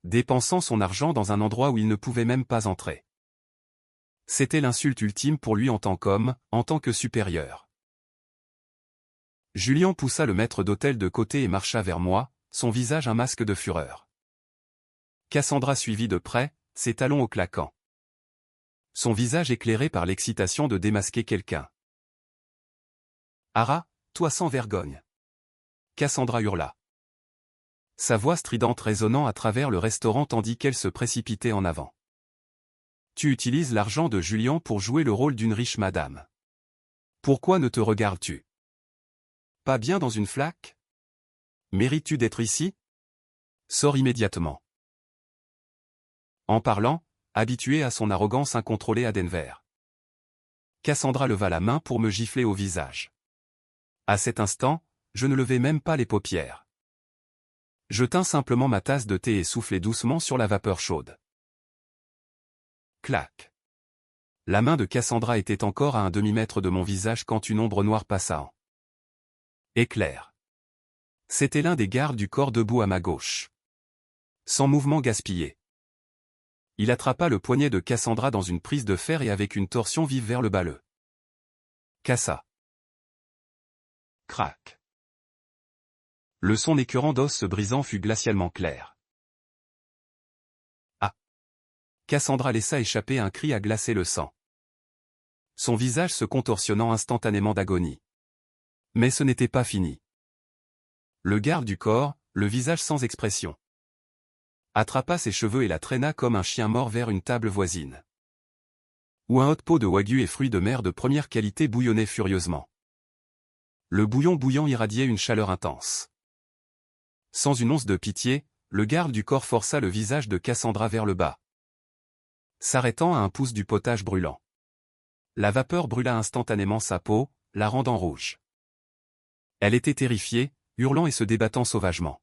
Dépensant son argent dans un endroit où il ne pouvait même pas entrer. C'était l'insulte ultime pour lui en tant qu'homme, en tant que supérieur. Julian poussa le maître d'hôtel de côté et marcha vers moi, son visage un masque de fureur. Cassandra suivit de près, ses talons au claquant. Son visage éclairé par l'excitation de démasquer quelqu'un. « Ara, toi sans vergogne !» Cassandra hurla. Sa voix stridente résonnant à travers le restaurant tandis qu'elle se précipitait en avant. « Tu utilises l'argent de Julian pour jouer le rôle d'une riche madame. Pourquoi ne te regardes-tu pas bien dans une flaque? Mérites-tu d'être ici? Sors immédiatement. » En parlant, habituée à son arrogance incontrôlée à Denver. Cassandra leva la main pour me gifler au visage. À cet instant, je ne levai même pas les paupières. Je tins simplement ma tasse de thé et soufflai doucement sur la vapeur chaude. Clac. La main de Cassandra était encore à un demi-mètre de mon visage quand une ombre noire passa en éclair. C'était l'un des gardes du corps debout à ma gauche. Sans mouvement gaspillé. Il attrapa le poignet de Cassandra dans une prise de fer et avec une torsion vive vers le bas le cassa. Crac. Le son écœurant d'os se brisant fut glacialement clair. Ah. Cassandra laissa échapper un cri à glacer le sang. Son visage se contorsionnant instantanément d'agonie. Mais ce n'était pas fini. Le garde du corps, le visage sans expression, attrapa ses cheveux et la traîna comme un chien mort vers une table voisine. Où un hot pot de wagyu et fruits de mer de première qualité bouillonnait furieusement. Le bouillon bouillant irradiait une chaleur intense. Sans une once de pitié, le garde du corps força le visage de Cassandra vers le bas, s'arrêtant à un pouce du potage brûlant. La vapeur brûla instantanément sa peau, la rendant rouge. Elle était terrifiée, hurlant et se débattant sauvagement.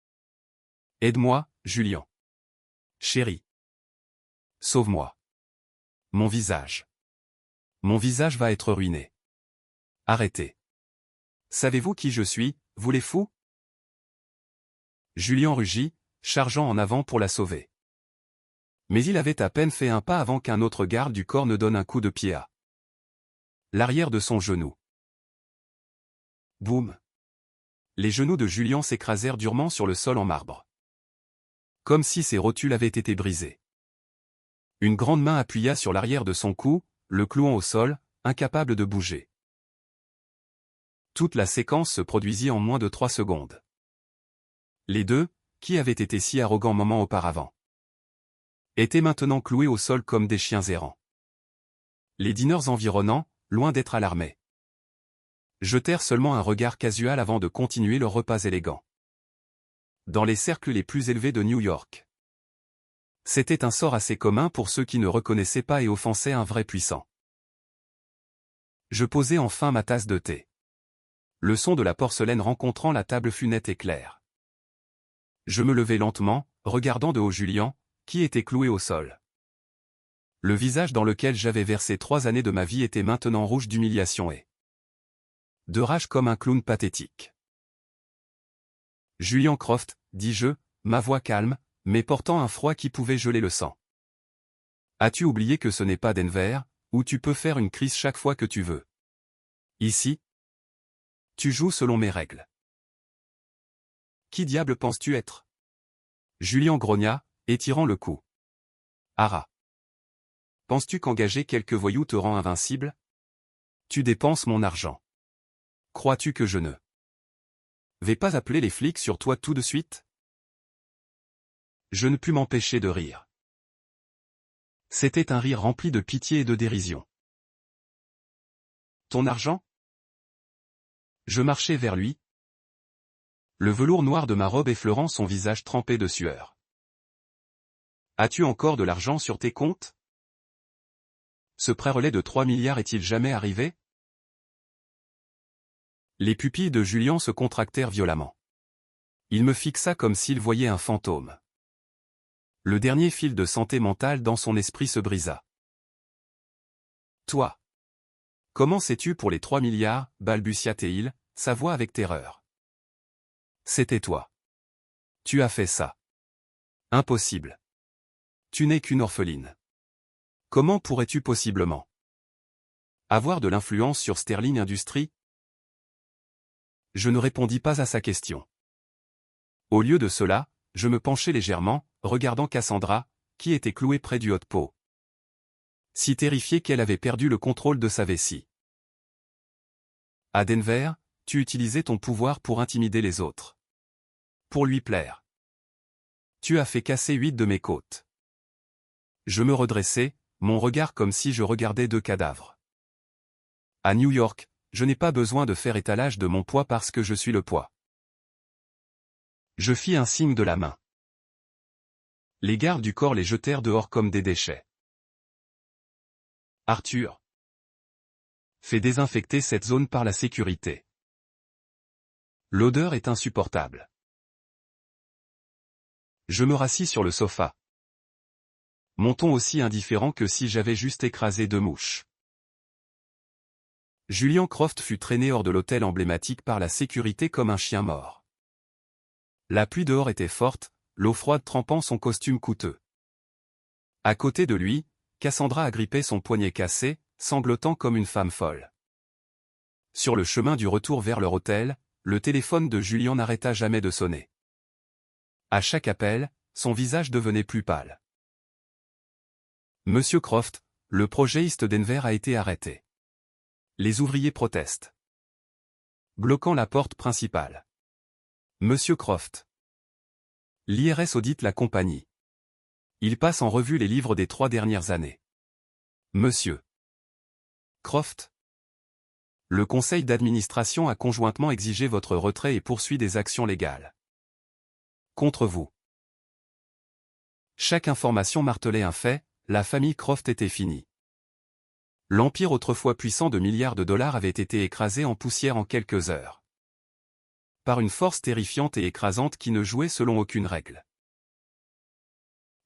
« Aide-moi, Julian. Chéri. Sauve-moi. Mon visage. Mon visage va être ruiné. Arrêtez. Savez-vous qui je suis, vous les fous ?» Julian rugit, chargeant en avant pour la sauver. Mais il avait à peine fait un pas avant qu'un autre garde du corps ne donne un coup de pied à l'arrière de son genou. Boum. Les genoux de Julian s'écrasèrent durement sur le sol en marbre. Comme si ses rotules avaient été brisées. Une grande main appuya sur l'arrière de son cou, le clouant au sol, incapable de bouger. Toute la séquence se produisit en moins de 3 secondes. Les deux, qui avaient été si arrogants moments auparavant, étaient maintenant cloués au sol comme des chiens errants. Les dîneurs environnants, loin d'être alarmés, jetèrent seulement un regard casual avant de continuer leur repas élégant. Dans les cercles les plus élevés de New York. C'était un sort assez commun pour ceux qui ne reconnaissaient pas et offensaient un vrai puissant. Je posai enfin ma tasse de thé. Le son de la porcelaine rencontrant la table fut net et clair. Je me levai lentement, regardant de haut Julian, qui était cloué au sol. Le visage dans lequel j'avais versé 3 années de ma vie était maintenant rouge d'humiliation et de rage comme un clown pathétique. « Julian Croft, dis-je, ma voix calme, mais portant un froid qui pouvait geler le sang. As-tu oublié que ce n'est pas Denver, où tu peux faire une crise chaque fois que tu veux? Ici, tu joues selon mes règles. Qui diable penses-tu être? » Julian grogna, étirant le cou. « Ara. Penses-tu qu'engager quelques voyous te rend invincible? Tu dépenses mon argent. Crois-tu que je ne Vais pas appeler les flics sur toi tout de suite? Je ne pus m'empêcher de rire. C'était un rire rempli de pitié et de dérision. Ton argent? Je marchai vers lui, le velours noir de ma robe effleurant son visage trempé de sueur. As-tu encore de l'argent sur tes comptes? Ce prêt-relais de 3 milliards est-il jamais arrivé? Les pupilles de Julien se contractèrent violemment. Il me fixa comme s'il voyait un fantôme. Le dernier fil de santé mentale dans son esprit se brisa. Toi. Comment sais-tu pour les 3 milliards, balbutia-t-il, sa voix avec terreur. C'était toi. Tu as fait ça. Impossible. Tu n'es qu'une orpheline. Comment pourrais-tu possiblement avoir de l'influence sur Sterling Industries? Je ne répondis pas à sa question. Au lieu de cela, je me penchai légèrement, regardant Cassandra, qui était clouée près du hot-pot. Si terrifiée qu'elle avait perdu le contrôle de sa vessie. À Denver, tu utilisais ton pouvoir pour intimider les autres. Pour lui plaire. Tu as fait casser 8 de mes côtes. Je me redressai, mon regard comme si je regardais 2 cadavres. À New York, je n'ai pas besoin de faire étalage de mon poids parce que je suis le poids. Je fis un signe de la main. Les gardes du corps les jetèrent dehors comme des déchets. Arthur. Fais désinfecter cette zone par la sécurité. L'odeur est insupportable. Je me rassis sur le sofa. Mon ton aussi indifférent que si j'avais juste écrasé 2 mouches. Julian Croft fut traîné hors de l'hôtel emblématique par la sécurité comme un chien mort. La pluie dehors était forte, l'eau froide trempant son costume coûteux. À côté de lui, Cassandra agrippait son poignet cassé, sanglotant comme une femme folle. Sur le chemin du retour vers leur hôtel, le téléphone de Julian n'arrêta jamais de sonner. À chaque appel, son visage devenait plus pâle. Monsieur Croft, le projet East Denver a été arrêté. Les ouvriers protestent. Bloquant la porte principale. Monsieur Croft. L'IRS audite la compagnie. Il passe en revue les livres des 3 dernières années. Monsieur Croft. Le conseil d'administration a conjointement exigé votre retrait et poursuit des actions légales. Contre vous. Chaque information martelait un fait, la famille Croft était finie. L'empire autrefois puissant de milliards de dollars avait été écrasé en poussière en quelques heures. Par une force terrifiante et écrasante qui ne jouait selon aucune règle.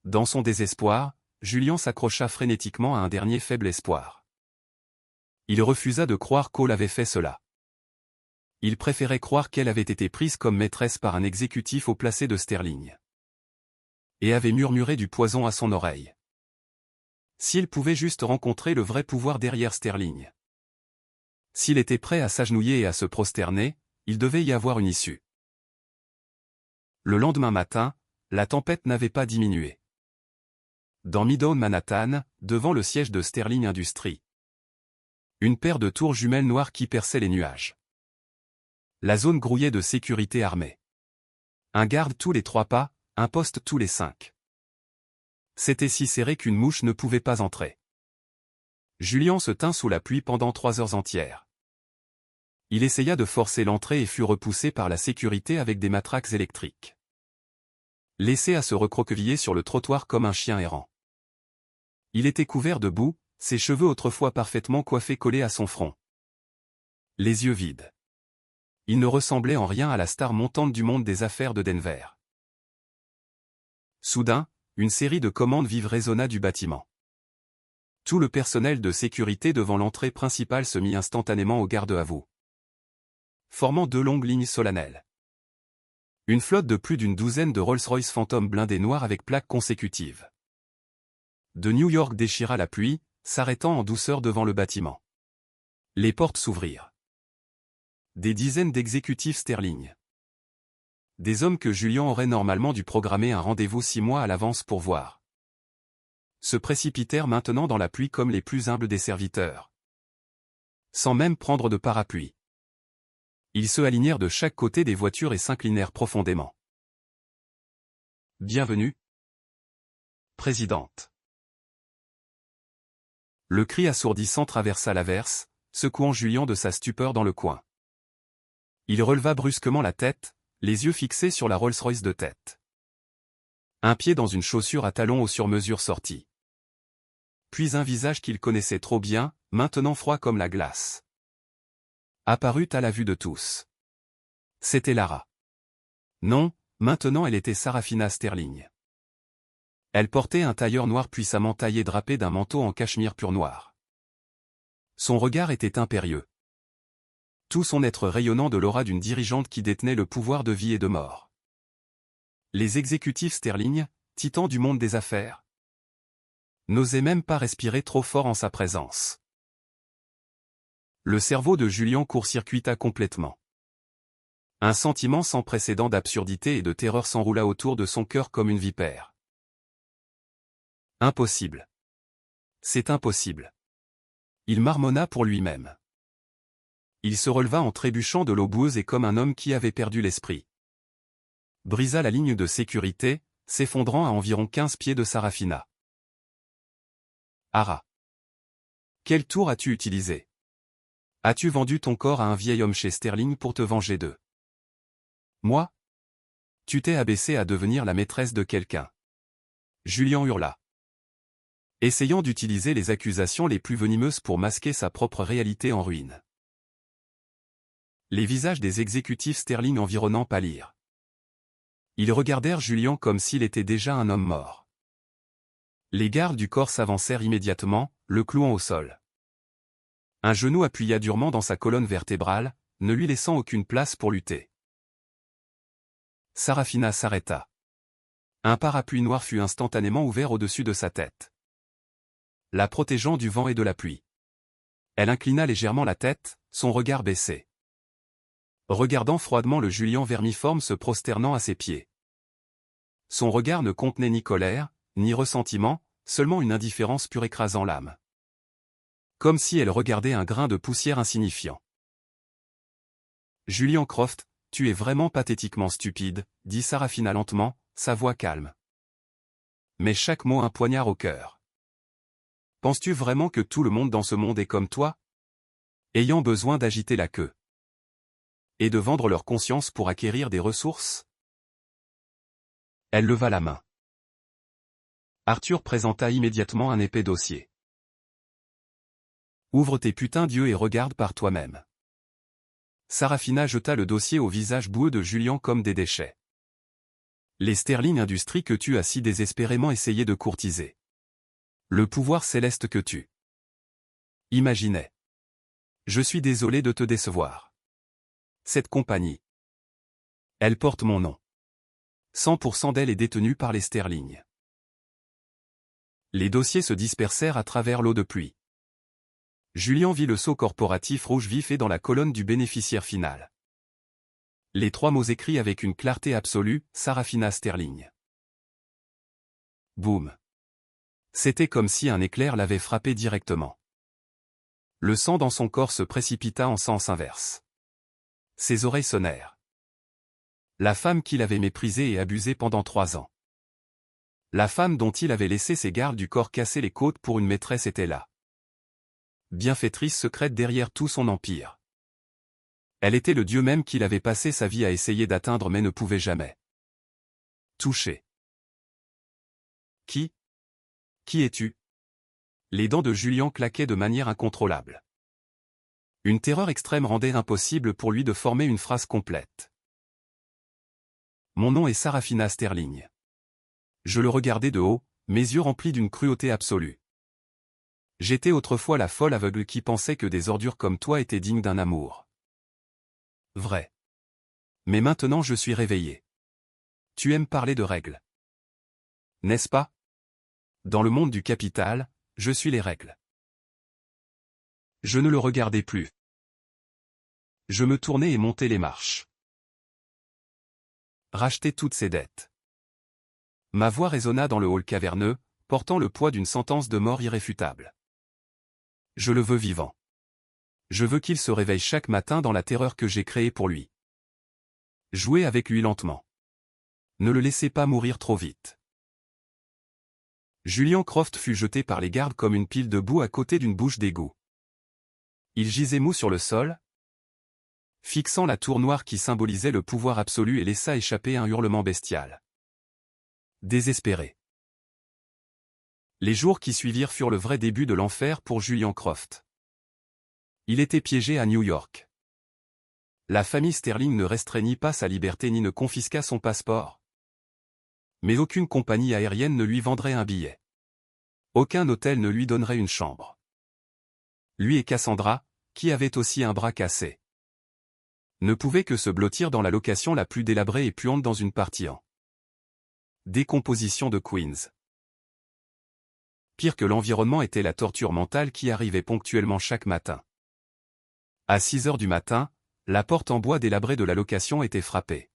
Dans son désespoir, Julian s'accrocha frénétiquement à un dernier faible espoir. Il refusa de croire qu'Hall avait fait cela. Il préférait croire qu'elle avait été prise comme maîtresse par un exécutif haut placé de Sterling. Et avait murmuré du poison à son oreille. S'il pouvait juste rencontrer le vrai pouvoir derrière Sterling. S'il était prêt à s'agenouiller et à se prosterner, il devait y avoir une issue. Le lendemain matin, la tempête n'avait pas diminué. Dans Midtown Manhattan, devant le siège de Sterling Industries. Une paire de tours jumelles noires qui perçaient les nuages. La zone grouillait de sécurité armée. Un garde tous les 3 pas, un poste tous les 5. C'était si serré qu'une mouche ne pouvait pas entrer. Julian se tint sous la pluie pendant 3 heures entières. Il essaya de forcer l'entrée et fut repoussé par la sécurité avec des matraques électriques. Laissé à se recroqueviller sur le trottoir comme un chien errant. Il était couvert de boue, ses cheveux autrefois parfaitement coiffés collés à son front. Les yeux vides. Il ne ressemblait en rien à la star montante du monde des affaires de Denver. Soudain, une série de commandes vives résonna du bâtiment. Tout le personnel de sécurité devant l'entrée principale se mit instantanément au garde-à-vous. Formant 2 longues lignes solennelles. Une flotte de plus d'une douzaine de Rolls-Royce Phantom blindés noirs avec plaques consécutives. De New York déchira la pluie, s'arrêtant en douceur devant le bâtiment. Les portes s'ouvrirent. Des dizaines d'exécutifs Sterling. Des hommes que Julian aurait normalement dû programmer un rendez-vous 6 mois à l'avance pour voir. Se précipitèrent maintenant dans la pluie comme les plus humbles des serviteurs. Sans même prendre de parapluie. Ils se alignèrent de chaque côté des voitures et s'inclinèrent profondément. Bienvenue, présidente. Le cri assourdissant traversa l'averse, secouant Julian de sa stupeur dans le coin. Il releva brusquement la tête, les yeux fixés sur la Rolls-Royce de tête. Un pied dans une chaussure à talons haut sur mesure sortit. Puis un visage qu'il connaissait trop bien, maintenant froid comme la glace, apparut à la vue de tous. C'était Lara. Non, maintenant elle était Sarafina Sterling. Elle portait un tailleur noir puissamment taillé drapé d'un manteau en cachemire pur noir. Son regard était impérieux. Tout son être rayonnant de l'aura d'une dirigeante qui détenait le pouvoir de vie et de mort. Les exécutifs Sterling, titans du monde des affaires, n'osaient même pas respirer trop fort en sa présence. Le cerveau de Julian court-circuita complètement. Un sentiment sans précédent d'absurdité et de terreur s'enroula autour de son cœur comme une vipère. Impossible. C'est impossible. Il marmonna pour lui-même. Il se releva en trébuchant de l'eau boueuse et comme un homme qui avait perdu l'esprit. Brisa la ligne de sécurité, s'effondrant à environ 15 pieds de Sarafina. Ara. Quel tour as-tu utilisé? As-tu vendu ton corps à un vieil homme chez Sterling pour te venger d'eux? Moi? Tu t'es abaissé à devenir la maîtresse de quelqu'un. Julian hurla, essayant d'utiliser les accusations les plus venimeuses pour masquer sa propre réalité en ruine. Les visages des exécutifs Sterling environnants pâlirent. Ils regardèrent Julian comme s'il était déjà un homme mort. Les gardes du corps s'avancèrent immédiatement, le clouant au sol. Un genou appuya durement dans sa colonne vertébrale, ne lui laissant aucune place pour lutter. Sarafina s'arrêta. Un parapluie noir fut instantanément ouvert au-dessus de sa tête, la protégeant du vent et de la pluie. Elle inclina légèrement la tête, son regard baissé, regardant froidement le Julian vermiforme se prosternant à ses pieds. Son regard ne contenait ni colère, ni ressentiment, seulement une indifférence pure écrasant l'âme. Comme si elle regardait un grain de poussière insignifiant. Julian Croft, tu es vraiment pathétiquement stupide, dit Sarafina lentement, sa voix calme. Mais chaque mot un poignard au cœur. Penses-tu vraiment que tout le monde dans ce monde est comme toi? Ayant besoin d'agiter la queue et de vendre leur conscience pour acquérir des ressources? Elle leva la main. Arthur présenta immédiatement un épais dossier. Ouvre tes putains d'yeux et regarde par toi-même. Sarafina jeta le dossier au visage boueux de Julian comme des déchets. Les Sterling Industries que tu as si désespérément essayé de courtiser. Le pouvoir céleste que tu imaginais. Je suis désolé de te décevoir. Cette compagnie, elle porte mon nom. 100% d'elle est détenue par les Sterling. Les dossiers se dispersèrent à travers l'eau de pluie. Julian vit le sceau corporatif rouge vif et dans la colonne du bénéficiaire final. Les 3 mots écrits avec une clarté absolue, Sarafina Sterling. Boum. C'était comme si un éclair l'avait frappé directement. Le sang dans son corps se précipita en sens inverse. Ses oreilles sonnèrent. La femme qu'il avait méprisée et abusée pendant 3 ans. La femme dont il avait laissé ses gardes du corps casser les côtes pour une maîtresse était là. Bienfaitrice secrète derrière tout son empire. Elle était le dieu même qu'il avait passé sa vie à essayer d'atteindre mais ne pouvait jamais toucher. Qui es-tu? Les dents de Julian claquaient de manière incontrôlable. Une terreur extrême rendait impossible pour lui de former une phrase complète. Mon nom est Sarafina Sterling. Je le regardais de haut, mes yeux remplis d'une cruauté absolue. J'étais autrefois la folle aveugle qui pensait que des ordures comme toi étaient dignes d'un amour vrai. Mais maintenant je suis réveillé. Tu aimes parler de règles, n'est-ce pas? Dans le monde du capital, je suis les règles. Je ne le regardais plus. Je me tournais et montais les marches. Racheter toutes ses dettes. Ma voix résonna dans le hall caverneux, portant le poids d'une sentence de mort irréfutable. Je le veux vivant. Je veux qu'il se réveille chaque matin dans la terreur que j'ai créée pour lui. Jouez avec lui lentement. Ne le laissez pas mourir trop vite. Julian Croft fut jeté par les gardes comme une pile de boue à côté d'une bouche d'égout. Il gisait mou sur le sol, fixant la tour noire qui symbolisait le pouvoir absolu et laissa échapper un hurlement bestial. Désespéré. Les jours qui suivirent furent le vrai début de l'enfer pour Julian Croft. Il était piégé à New York. La famille Sterling ne restreignit pas sa liberté ni ne confisqua son passeport. Mais aucune compagnie aérienne ne lui vendrait un billet. Aucun hôtel ne lui donnerait une chambre. Lui et Cassandra, qui avait aussi un bras cassé, ne pouvaient que se blottir dans la location la plus délabrée et puante dans une partie en décomposition de Queens. Pire que l'environnement était la torture mentale qui arrivait ponctuellement chaque matin. À 6 heures du matin, la porte en bois délabrée de la location était frappée.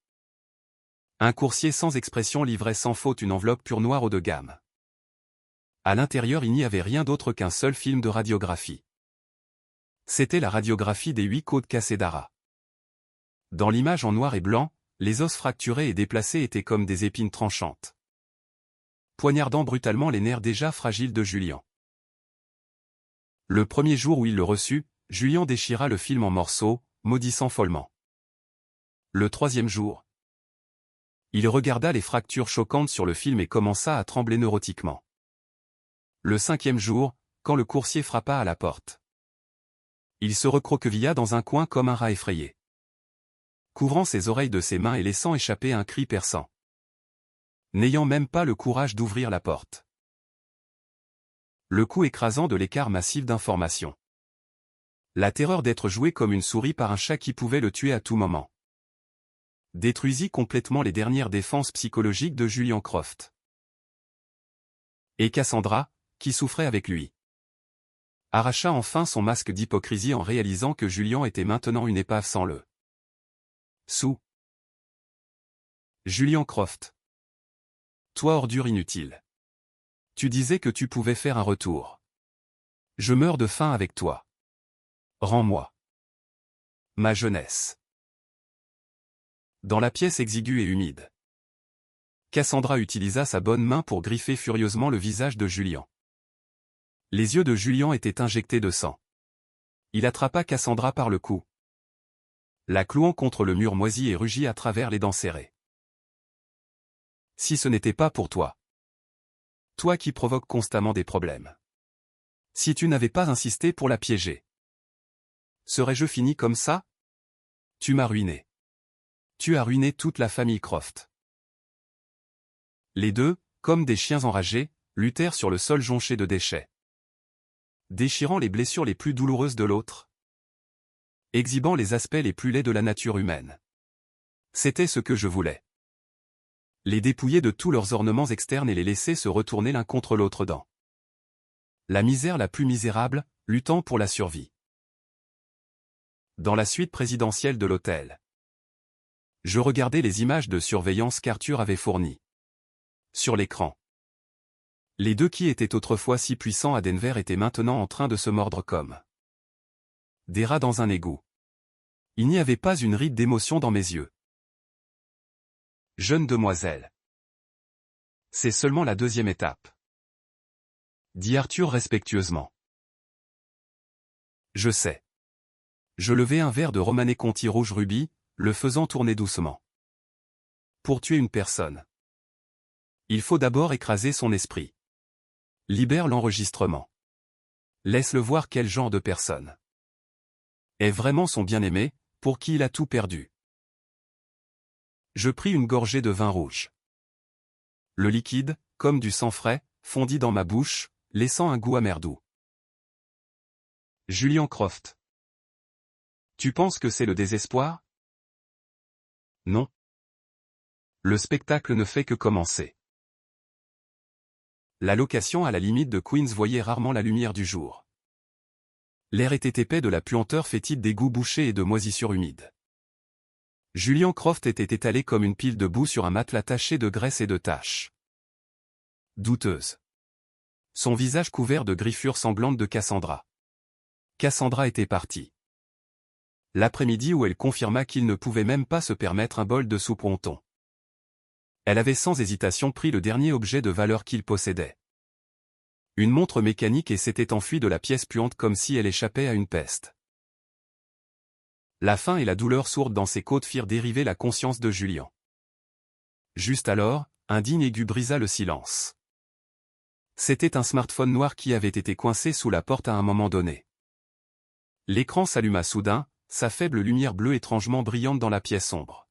Un coursier sans expression livrait sans faute une enveloppe pure noire haut de gamme. À l'intérieur il n'y avait rien d'autre qu'un seul film de radiographie. C'était la radiographie des 8 côtes cassées d'Ara. Dans l'image en noir et blanc, les os fracturés et déplacés étaient comme des épines tranchantes, poignardant brutalement les nerfs déjà fragiles de Julian. Le premier jour où il le reçut, Julian déchira le film en morceaux, maudissant follement. Le troisième jour, il regarda les fractures choquantes sur le film et commença à trembler neurotiquement. Le cinquième jour, quand le coursier frappa à la porte, il se recroquevilla dans un coin comme un rat effrayé, couvrant ses oreilles de ses mains et laissant échapper un cri perçant, n'ayant même pas le courage d'ouvrir la porte. Le coup écrasant de l'écart massif d'informations. La terreur d'être joué comme une souris par un chat qui pouvait le tuer à tout moment détruisit complètement les dernières défenses psychologiques de Julian Croft. Et Cassandra, qui souffrait avec lui, arracha enfin son masque d'hypocrisie en réalisant que Julian était maintenant une épave sans le sou. Julian Croft. Toi ordure inutile. Tu disais que tu pouvais faire un retour. Je meurs de faim avec toi. Rends-moi ma jeunesse. Dans la pièce exiguë et humide, Cassandra utilisa sa bonne main pour griffer furieusement le visage de Julian. Les yeux de Julian étaient injectés de sang. Il attrapa Cassandra par le cou, la clouant contre le mur moisi et rugit à travers les dents serrées. Si ce n'était pas pour toi. Toi qui provoques constamment des problèmes. Si tu n'avais pas insisté pour la piéger. Serais-je fini comme ça? Tu m'as ruiné. Tu as ruiné toute la famille Croft. Les deux, comme des chiens enragés, luttèrent sur le sol jonché de déchets, déchirant les blessures les plus douloureuses de l'autre, exhibant les aspects les plus laids de la nature humaine. C'était ce que je voulais. Les dépouiller de tous leurs ornements externes et les laisser se retourner l'un contre l'autre dans la misère la plus misérable, luttant pour la survie. Dans la suite présidentielle de l'hôtel, je regardais les images de surveillance qu'Arthur avait fournies sur l'écran. Les deux qui étaient autrefois si puissants à Denver étaient maintenant en train de se mordre comme des rats dans un égout. Il n'y avait pas une ride d'émotion dans mes yeux. Jeune demoiselle. C'est seulement la deuxième étape, dit Arthur respectueusement. Je sais. Je levai un verre de Romanée Conti rouge rubis, le faisant tourner doucement. Pour tuer une personne, il faut d'abord écraser son esprit. Libère l'enregistrement. Laisse-le voir quel genre de personne est vraiment son bien-aimé, pour qui il a tout perdu. Je pris une gorgée de vin rouge. Le liquide, comme du sang frais, fondit dans ma bouche, laissant un goût amer doux. Julian Croft. Tu penses que c'est le désespoir? Non. Le spectacle ne fait que commencer. La location à la limite de Queens voyait rarement la lumière du jour. L'air était épais de la puanteur fétide d'égouts bouchés et de moisissures humides. Julian Croft était étalé comme une pile de boue sur un matelas taché de graisse et de taches douteuses. Son visage couvert de griffures sanglantes de Cassandra. Cassandra était partie. L'après-midi où elle confirma qu'il ne pouvait même pas se permettre un bol de soupe wonton. Elle avait sans hésitation pris le dernier objet de valeur qu'il possédait. Une montre mécanique et s'était enfuie de la pièce puante comme si elle échappait à une peste. La faim et la douleur sourde dans ses côtes firent dériver la conscience de Julien. Juste alors, un digne aigu brisa le silence. C'était un smartphone noir qui avait été coincé sous la porte à un moment donné. L'écran s'alluma soudain, sa faible lumière bleue étrangement brillante dans la pièce sombre.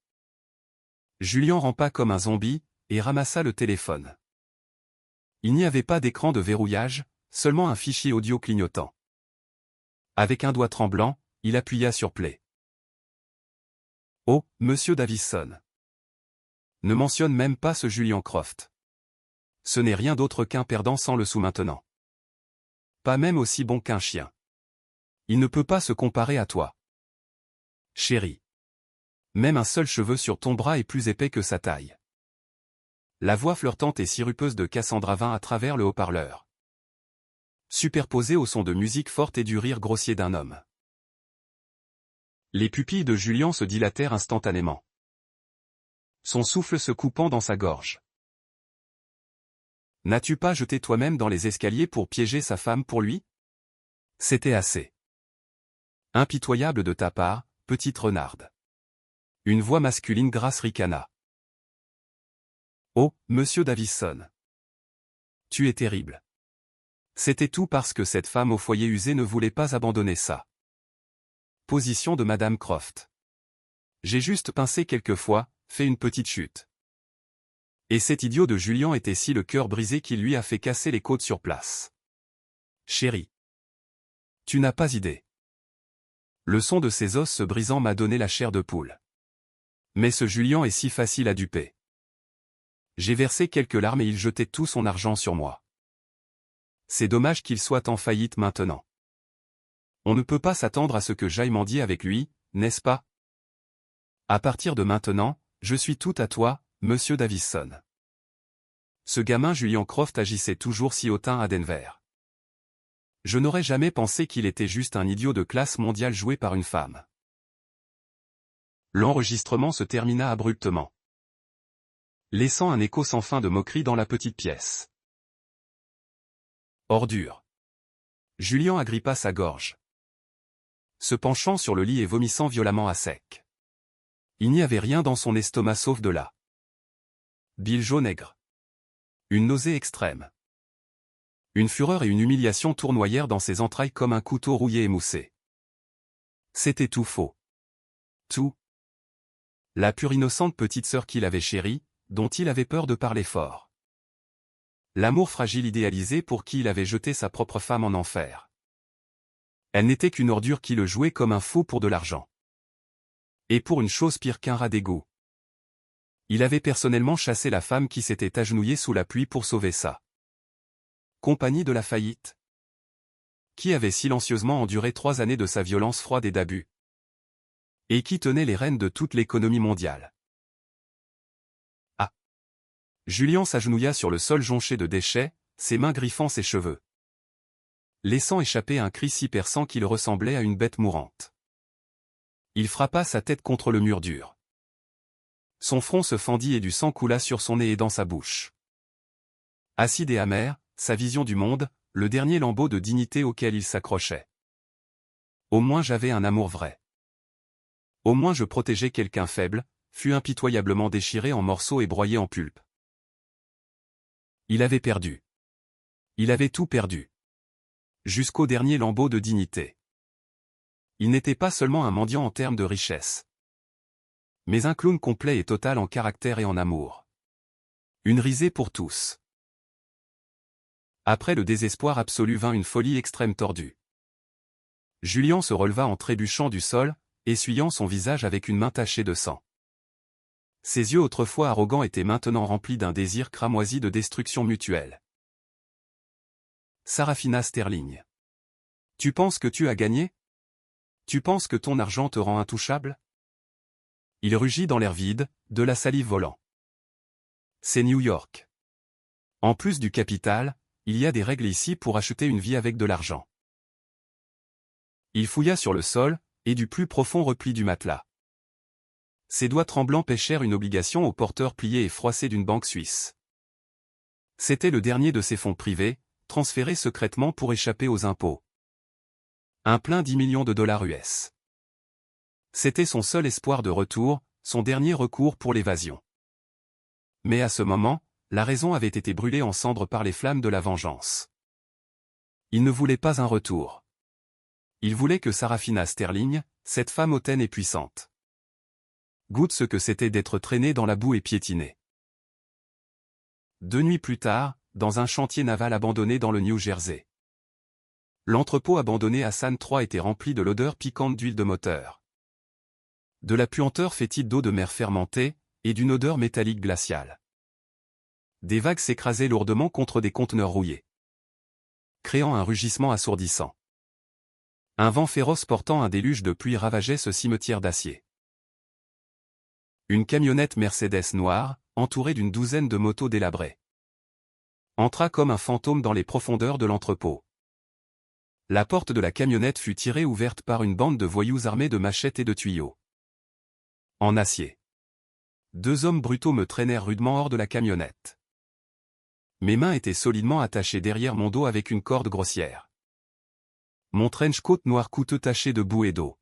Julien rampa comme un zombie, et ramassa le téléphone. Il n'y avait pas d'écran de verrouillage, seulement un fichier audio clignotant. Avec un doigt tremblant, il appuya sur play. « Oh, monsieur Davison. Ne mentionne même pas ce Julian Croft. Ce n'est rien d'autre qu'un perdant sans le sou maintenant. Pas même aussi bon qu'un chien. Il ne peut pas se comparer à toi. Chérie. Même un seul cheveu sur ton bras est plus épais que sa taille. » La voix flirtante et sirupeuse de Cassandra vint à travers le haut-parleur. Superposée au son de musique forte et du rire grossier d'un homme. Les pupilles de Julien se dilatèrent instantanément. Son souffle se coupant dans sa gorge. « N'as-tu pas jeté toi-même dans les escaliers pour piéger sa femme pour lui ? C'était assez. Impitoyable de ta part, petite renarde. » Une voix masculine grasse ricana. « Oh, monsieur Davison. Tu es terrible. C'était tout parce que cette femme au foyer usé ne voulait pas abandonner ça. Position de Madame Croft. J'ai juste pincé quelquefois, fait une petite chute. » Et cet idiot de Julien était si le cœur brisé qu'il lui a fait casser les côtes sur place. « Chérie. Tu n'as pas idée. Le son de ses os se brisant m'a donné la chair de poule. Mais ce Julien est si facile à duper. J'ai versé quelques larmes et il jetait tout son argent sur moi. C'est dommage qu'il soit en faillite maintenant. On ne peut pas s'attendre à ce que j'aille mendier avec lui, n'est-ce pas? À partir de maintenant, je suis tout à toi, monsieur Davison. » Ce gamin Julian Croft agissait toujours si hautain à Denver. Je n'aurais jamais pensé qu'il était juste un idiot de classe mondiale joué par une femme. L'enregistrement se termina abruptement, laissant un écho sans fin de moquerie dans la petite pièce. Ordure. Julien agrippa sa gorge, se penchant sur le lit et vomissant violemment à sec. Il n'y avait rien dans son estomac sauf de la bile jaune aigre. Une nausée extrême. Une fureur et une humiliation tournoyèrent dans ses entrailles comme un couteau rouillé et moussé. C'était tout faux. Tout. La pure innocente petite sœur qu'il avait chérie, dont il avait peur de parler fort. L'amour fragile idéalisé pour qui il avait jeté sa propre femme en enfer. Elle n'était qu'une ordure qui le jouait comme un fou pour de l'argent. Et pour une chose pire qu'un rat d'égout. Il avait personnellement chassé la femme qui s'était agenouillée sous la pluie pour sauver sa compagnie de la faillite. Qui avait silencieusement enduré 3 années de sa violence froide et d'abus. Et qui tenait les rênes de toute l'économie mondiale. Julien s'agenouilla sur le sol jonché de déchets, ses mains griffant ses cheveux, laissant échapper un cri si perçant qu'il ressemblait à une bête mourante. Il frappa sa tête contre le mur dur. Son front se fendit et du sang coula sur son nez et dans sa bouche. Acide et amer, sa vision du monde, le dernier lambeau de dignité auquel il s'accrochait. Au moins j'avais un amour vrai. Au moins je protégeais quelqu'un faible, fut impitoyablement déchiré en morceaux et broyé en pulpe. Il avait perdu. Il avait tout perdu. Jusqu'au dernier lambeau de dignité. Il n'était pas seulement un mendiant en termes de richesse, mais un clown complet et total en caractère et en amour. Une risée pour tous. Après le désespoir absolu vint une folie extrême tordue. Julien se releva en trébuchant du sol, essuyant son visage avec une main tachée de sang. Ses yeux autrefois arrogants étaient maintenant remplis d'un désir cramoisi de destruction mutuelle. Sarafina Sterling. Tu penses que tu as gagné? Tu penses que ton argent te rend intouchable? Il rugit dans l'air vide, de la salive volant. C'est New York. En plus du capital, il y a des règles ici pour acheter une vie avec de l'argent. Il fouilla sur le sol, et du plus profond repli du matelas. Ses doigts tremblants pêchèrent une obligation au porteur plié et froissé d'une banque suisse. C'était le dernier de ses fonds privés, transférés secrètement pour échapper aux impôts. Un plein 10 millions de dollars US. C'était son seul espoir de retour, son dernier recours pour l'évasion. Mais à ce moment, la raison avait été brûlée en cendres par les flammes de la vengeance. Il ne voulait pas un retour. Il voulait que Sarafina Sterling, cette femme hautaine et puissante, goûte ce que c'était d'être traînée dans la boue et piétinée. 2 nuits plus tard, dans un chantier naval abandonné dans le New Jersey. L'entrepôt abandonné à San 3 était rempli de l'odeur piquante d'huile de moteur, de la puanteur fétide d'eau de mer fermentée, et d'une odeur métallique glaciale. Des vagues s'écrasaient lourdement contre des conteneurs rouillés, créant un rugissement assourdissant. Un vent féroce portant un déluge de pluie ravageait ce cimetière d'acier. Une camionnette Mercedes noire, entourée d'une douzaine de motos délabrées, entra comme un fantôme dans les profondeurs de l'entrepôt. La porte de la camionnette fut tirée ouverte par une bande de voyous armés de machettes et de tuyaux en acier. 2 hommes brutaux me traînèrent rudement hors de la camionnette. Mes mains étaient solidement attachées derrière mon dos avec une corde grossière. Mon trench coat noir coûteux taché de boue et d'eau.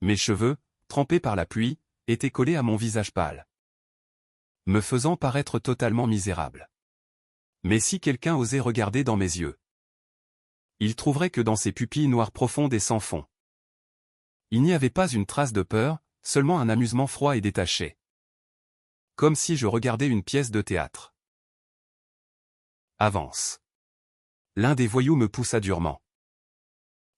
Mes cheveux, trempés par la pluie, étaient collés à mon visage pâle, me faisant paraître totalement misérable. Mais si quelqu'un osait regarder dans mes yeux, il trouverait que dans ces pupilles noires profondes et sans fond, il n'y avait pas une trace de peur, seulement un amusement froid et détaché. Comme si je regardais une pièce de théâtre. Avance. L'un des voyous me poussa durement,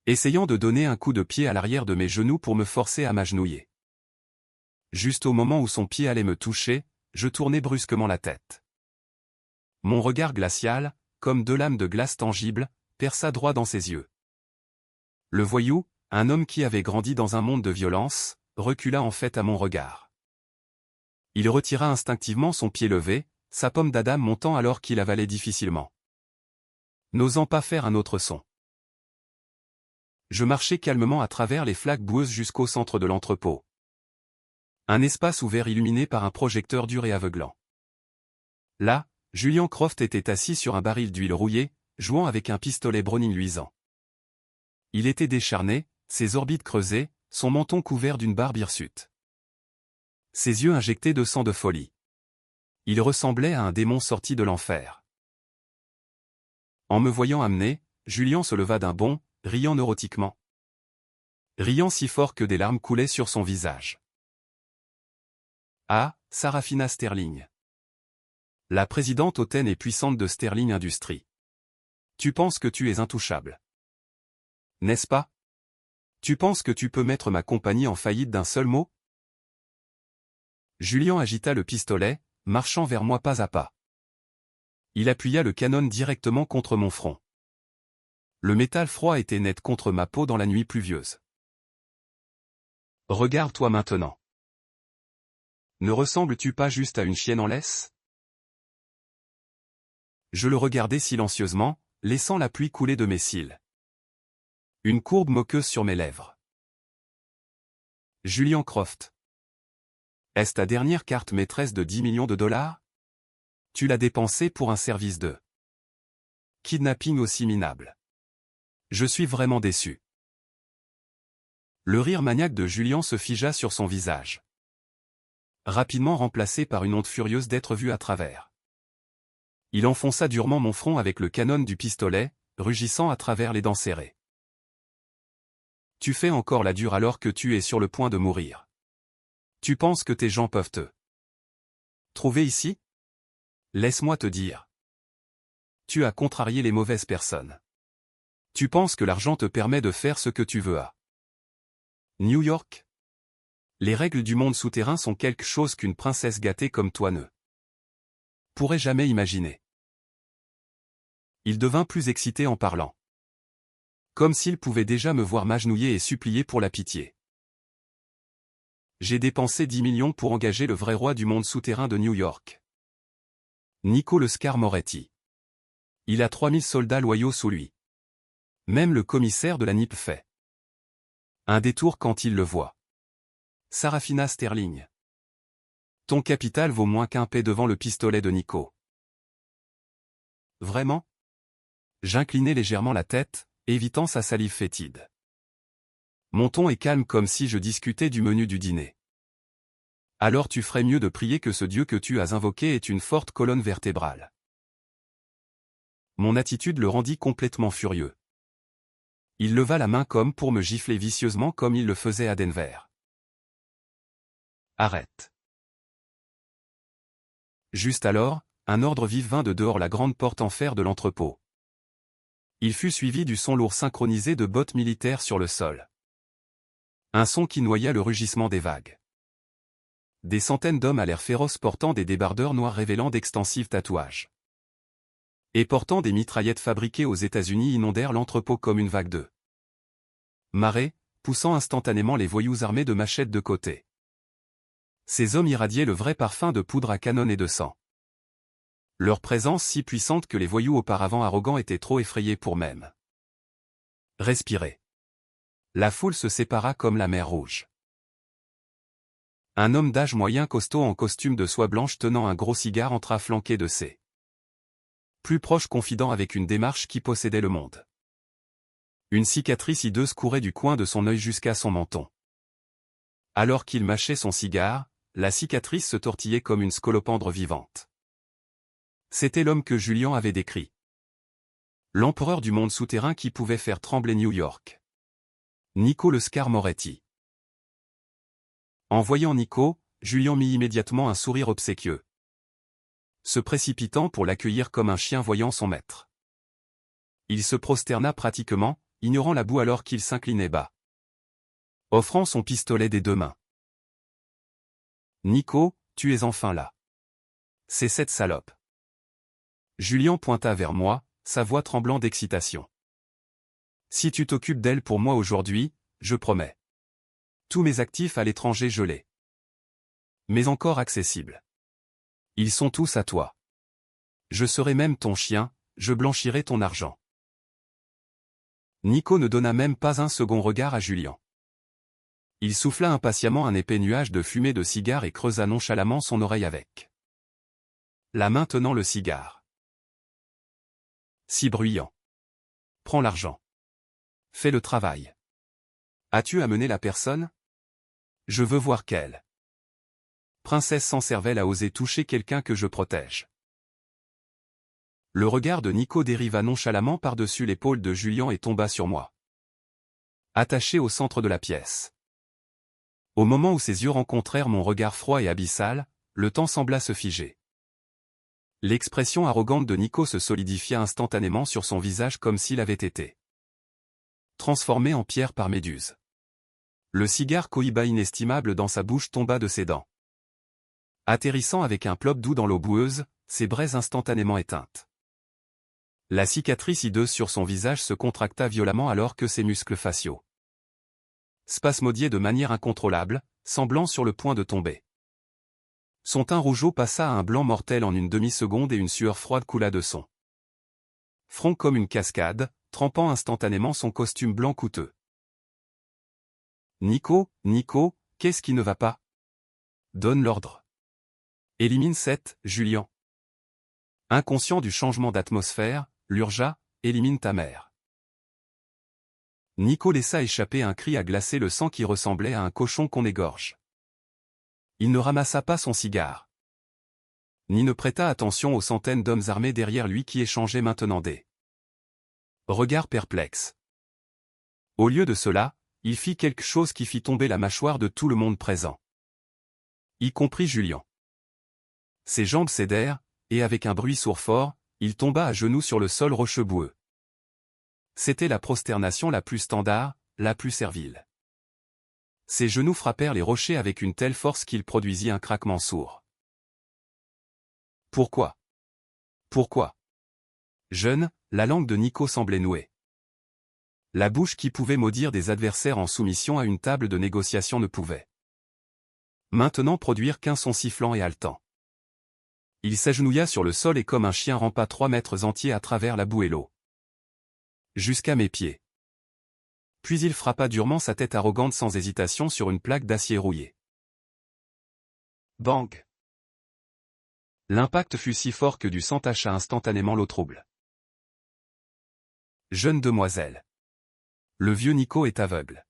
essayant de donner un coup de pied à l'arrière de mes genoux pour me forcer à m'agenouiller. Juste au moment où son pied allait me toucher, je tournai brusquement la tête. Mon regard glacial, comme 2 lames de glace tangibles, perça droit dans ses yeux. Le voyou, un homme qui avait grandi dans un monde de violence, recula en fait à mon regard. Il retira instinctivement son pied levé, sa pomme d'Adam montant alors qu'il avalait difficilement, n'osant pas faire un autre son. Je marchai calmement à travers les flaques boueuses jusqu'au centre de l'entrepôt. Un espace ouvert illuminé par un projecteur dur et aveuglant. Là, Julian Croft était assis sur un baril d'huile rouillée, jouant avec un pistolet Browning luisant. Il était décharné, ses orbites creusées, son menton couvert d'une barbe hirsute. Ses yeux injectés de sang de folie. Il ressemblait à un démon sorti de l'enfer. En me voyant amener, Julian se leva d'un bond, riant neurotiquement. Riant si fort que des larmes coulaient sur son visage. Ah, Sarafina Sterling. La présidente hautaine et puissante de Sterling Industries. Tu penses que tu es intouchable. N'est-ce pas? Tu penses que tu peux mettre ma compagnie en faillite d'un seul mot? Julian agita le pistolet, marchant vers moi pas à pas. Il appuya le canon directement contre mon front. Le métal froid était net contre ma peau dans la nuit pluvieuse. Regarde-toi maintenant. Ne ressembles-tu pas juste à une chienne en laisse? Je le regardai silencieusement, laissant la pluie couler de mes cils. Une courbe moqueuse sur mes lèvres. Julian Croft. Est-ce ta dernière carte maîtresse de 10 millions de dollars? Tu l'as dépensée pour un service de kidnapping aussi minable. Je suis vraiment déçu. Le rire maniaque de Julian se figea sur son visage, rapidement remplacé par une honte furieuse d'être vu à travers. Il enfonça durement mon front avec le canon du pistolet, rugissant à travers les dents serrées. Tu fais encore la dure alors que tu es sur le point de mourir. Tu penses que tes gens peuvent te trouver ici? Laisse-moi te dire. Tu as contrarié les mauvaises personnes. Tu penses que l'argent te permet de faire ce que tu veux à New York? Les règles du monde souterrain sont quelque chose qu'une princesse gâtée comme toi ne pourrait jamais imaginer. Il devint plus excité en parlant. Comme s'il pouvait déjà me voir m'agenouiller et supplier pour la pitié. J'ai dépensé 10 millions pour engager le vrai roi du monde souterrain de New York. Nico le Scar Moretti. Il a 3000 soldats loyaux sous lui. Même le commissaire de la NIP fait Un détour quand il le voit. Sarafina Sterling. Ton capital vaut moins qu'un paix devant le pistolet de Nico. Vraiment? J'inclinai légèrement la tête, évitant sa salive fétide. Mon ton est calme comme si je discutais du menu du dîner. Alors tu ferais mieux de prier que ce Dieu que tu as invoqué ait une forte colonne vertébrale. Mon attitude le rendit complètement furieux. Il leva la main comme pour me gifler vicieusement comme il le faisait à Denver. Arrête. Juste alors, un ordre vif vint de dehors la grande porte en fer de l'entrepôt. Il fut suivi du son lourd synchronisé de bottes militaires sur le sol. Un son qui noya le rugissement des vagues. Des centaines d'hommes à l'air féroce portant des débardeurs noirs révélant d'extensifs tatouages. Et portant des mitraillettes fabriquées aux États-Unis inondèrent l'entrepôt comme une vague de marée, poussant instantanément les voyous armés de machettes de côté. Ces hommes irradiaient le vrai parfum de poudre à canon et de sang. Leur présence si puissante que les voyous auparavant arrogants étaient trop effrayés pour même respirer. La foule se sépara comme la mer Rouge. Un homme d'âge moyen costaud en costume de soie blanche tenant un gros cigare entra flanqué de ses plus proches confidents avec une démarche qui possédait le monde. Une cicatrice hideuse courait du coin de son œil jusqu'à son menton. Alors qu'il mâchait son cigare, la cicatrice se tortillait comme une scolopendre vivante. C'était l'homme que Julian avait décrit. L'empereur du monde souterrain qui pouvait faire trembler New York. Nico le Scar Moretti. En voyant Nico, Julian mit immédiatement un sourire obséquieux, se précipitant pour l'accueillir comme un chien voyant son maître. Il se prosterna pratiquement, ignorant la boue alors qu'il s'inclinait bas, offrant son pistolet des deux mains. Nico, tu es enfin là. C'est cette salope. Julian pointa vers moi, sa voix tremblant d'excitation. Si tu t'occupes d'elle pour moi aujourd'hui, je promets. Tous mes actifs à l'étranger gelés. Mais encore accessibles. Ils sont tous à toi. Je serai même ton chien, je blanchirai ton argent. Nico ne donna même pas un second regard à Julian. Il souffla impatiemment un épais nuage de fumée de cigare et creusa nonchalamment son oreille avec la main tenant le cigare. Si bruyant. Prends l'argent. Fais le travail. As-tu amené la personne? Je veux voir quelle princesse sans cervelle a osé toucher quelqu'un que je protège. Le regard de Nico dériva nonchalamment par-dessus l'épaule de Julian et tomba sur moi. Attaché au centre de la pièce. Au moment où ses yeux rencontrèrent mon regard froid et abyssal, le temps sembla se figer. L'expression arrogante de Nico se solidifia instantanément sur son visage comme s'il avait été transformé en pierre par Méduse. Le cigare cohiba inestimable dans sa bouche tomba de ses dents. Atterrissant avec un plop doux dans l'eau boueuse, ses braises instantanément éteintes. La cicatrice hideuse sur son visage se contracta violemment alors que ses muscles faciaux spasmodiaient de manière incontrôlable, semblant sur le point de tomber. Son teint rougeau passa à un blanc mortel en une demi-seconde et une sueur froide coula de son front comme une cascade, trempant instantanément son costume blanc coûteux. Nico, qu'est-ce qui ne va pas? Donne l'ordre. Élimine cette, Julian. Inconscient du changement d'atmosphère, l'urgea, élimine ta mère. Nico laissa échapper un cri à glacer le sang qui ressemblait à un cochon qu'on égorge. Il ne ramassa pas son cigare. Ni ne prêta attention aux centaines d'hommes armés derrière lui qui échangeaient maintenant des regards perplexes. Au lieu de cela, il fit quelque chose qui fit tomber la mâchoire de tout le monde présent. Y compris Julian. Ses jambes cédèrent, et avec un bruit sourd fort, il tomba à genoux sur le sol rocheux boueux. C'était la prosternation la plus standard, la plus servile. Ses genoux frappèrent les rochers avec une telle force qu'il produisit un craquement sourd. Pourquoi? Jeune, la langue de Nico semblait nouée. La bouche qui pouvait maudire des adversaires en soumission à une table de négociation ne pouvait maintenant produire qu'un son sifflant et haletant. Il s'agenouilla sur le sol et comme un chien rampa 3 mètres entiers à travers la boue et l'eau. Jusqu'à mes pieds. Puis il frappa durement sa tête arrogante sans hésitation sur une plaque d'acier rouillé. Bang! L'impact fut si fort que du sang tacha instantanément l'eau trouble. Jeune demoiselle. Le vieux Nico est aveugle.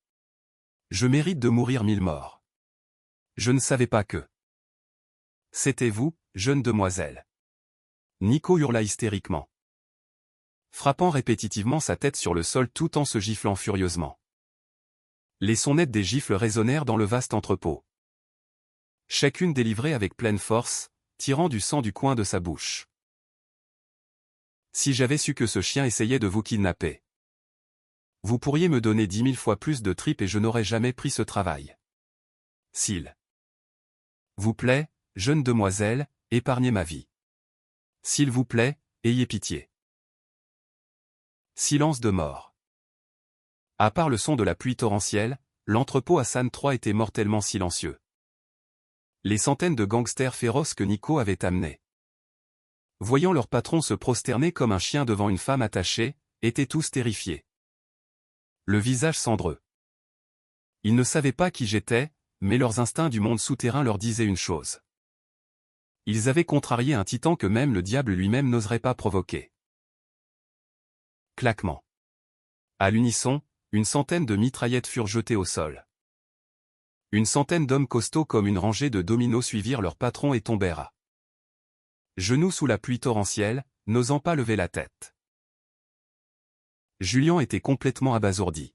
Je mérite de mourir 1000 morts. Je ne savais pas que. C'était vous, jeune demoiselle. Nico hurla hystériquement, frappant répétitivement sa tête sur le sol tout en se giflant furieusement. Les sons nets des gifles résonnèrent dans le vaste entrepôt. Chacune délivrée avec pleine force, tirant du sang du coin de sa bouche. Si j'avais su que ce chien essayait de vous kidnapper. Vous pourriez me donner 10 000 fois plus de tripes et je n'aurais jamais pris ce travail. S'il vous plaît, jeune demoiselle, épargnez ma vie. S'il vous plaît, ayez pitié. Silence de mort. À part le son de la pluie torrentielle, l'entrepôt à San 3 était mortellement silencieux. Les centaines de gangsters féroces que Nico avait amenés, voyant leur patron se prosterner comme un chien devant une femme attachée, étaient tous terrifiés. Le visage cendreux. Ils ne savaient pas qui j'étais, mais leurs instincts du monde souterrain leur disaient une chose. Ils avaient contrarié un titan que même le diable lui-même n'oserait pas provoquer. Claquement. À l'unisson, une centaine de mitraillettes furent jetées au sol. Une centaine d'hommes costauds comme une rangée de dominos suivirent leur patron et tombèrent à genoux sous la pluie torrentielle, n'osant pas lever la tête. Julien était complètement abasourdi.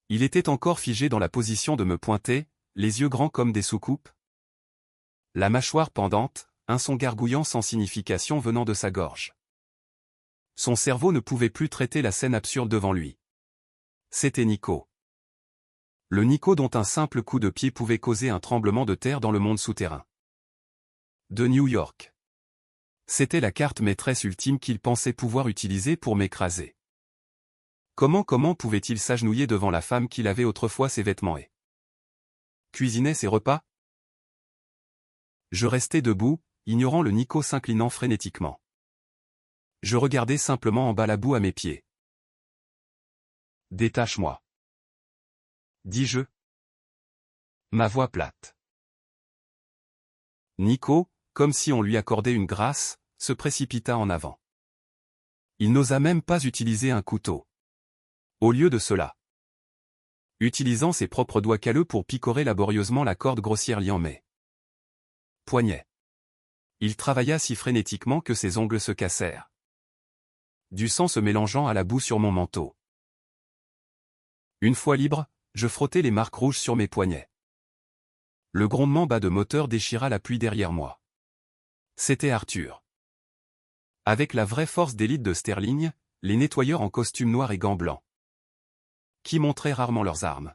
Il était encore figé dans la position de me pointer, les yeux grands comme des soucoupes. La mâchoire pendante, un son gargouillant sans signification venant de sa gorge. Son cerveau ne pouvait plus traiter la scène absurde devant lui. C'était Nico. Le Nico dont un simple coup de pied pouvait causer un tremblement de terre dans le monde souterrain. De New York. C'était la carte maîtresse ultime qu'il pensait pouvoir utiliser pour m'écraser. Comment pouvait-il s'agenouiller devant la femme qui lavait autrefois ses vêtements et cuisinait ses repas? Je restais debout, ignorant le Nico s'inclinant frénétiquement. Je regardais simplement en bas la boue à mes pieds. Détache-moi, dis-je. Ma voix plate. Nico, comme si on lui accordait une grâce, se précipita en avant. Il n'osa même pas utiliser un couteau. Au lieu de cela, utilisant ses propres doigts calleux pour picorer laborieusement la corde grossière liant mes poignets. Il travailla si frénétiquement que ses ongles se cassèrent. Du sang se mélangeant à la boue sur mon manteau. Une fois libre, je frottais les marques rouges sur mes poignets. Le grondement bas de moteur déchira la pluie derrière moi. C'était Arthur. Avec la vraie force d'élite de Sterling, les nettoyeurs en costume noir et gants blancs, qui montraient rarement leurs armes,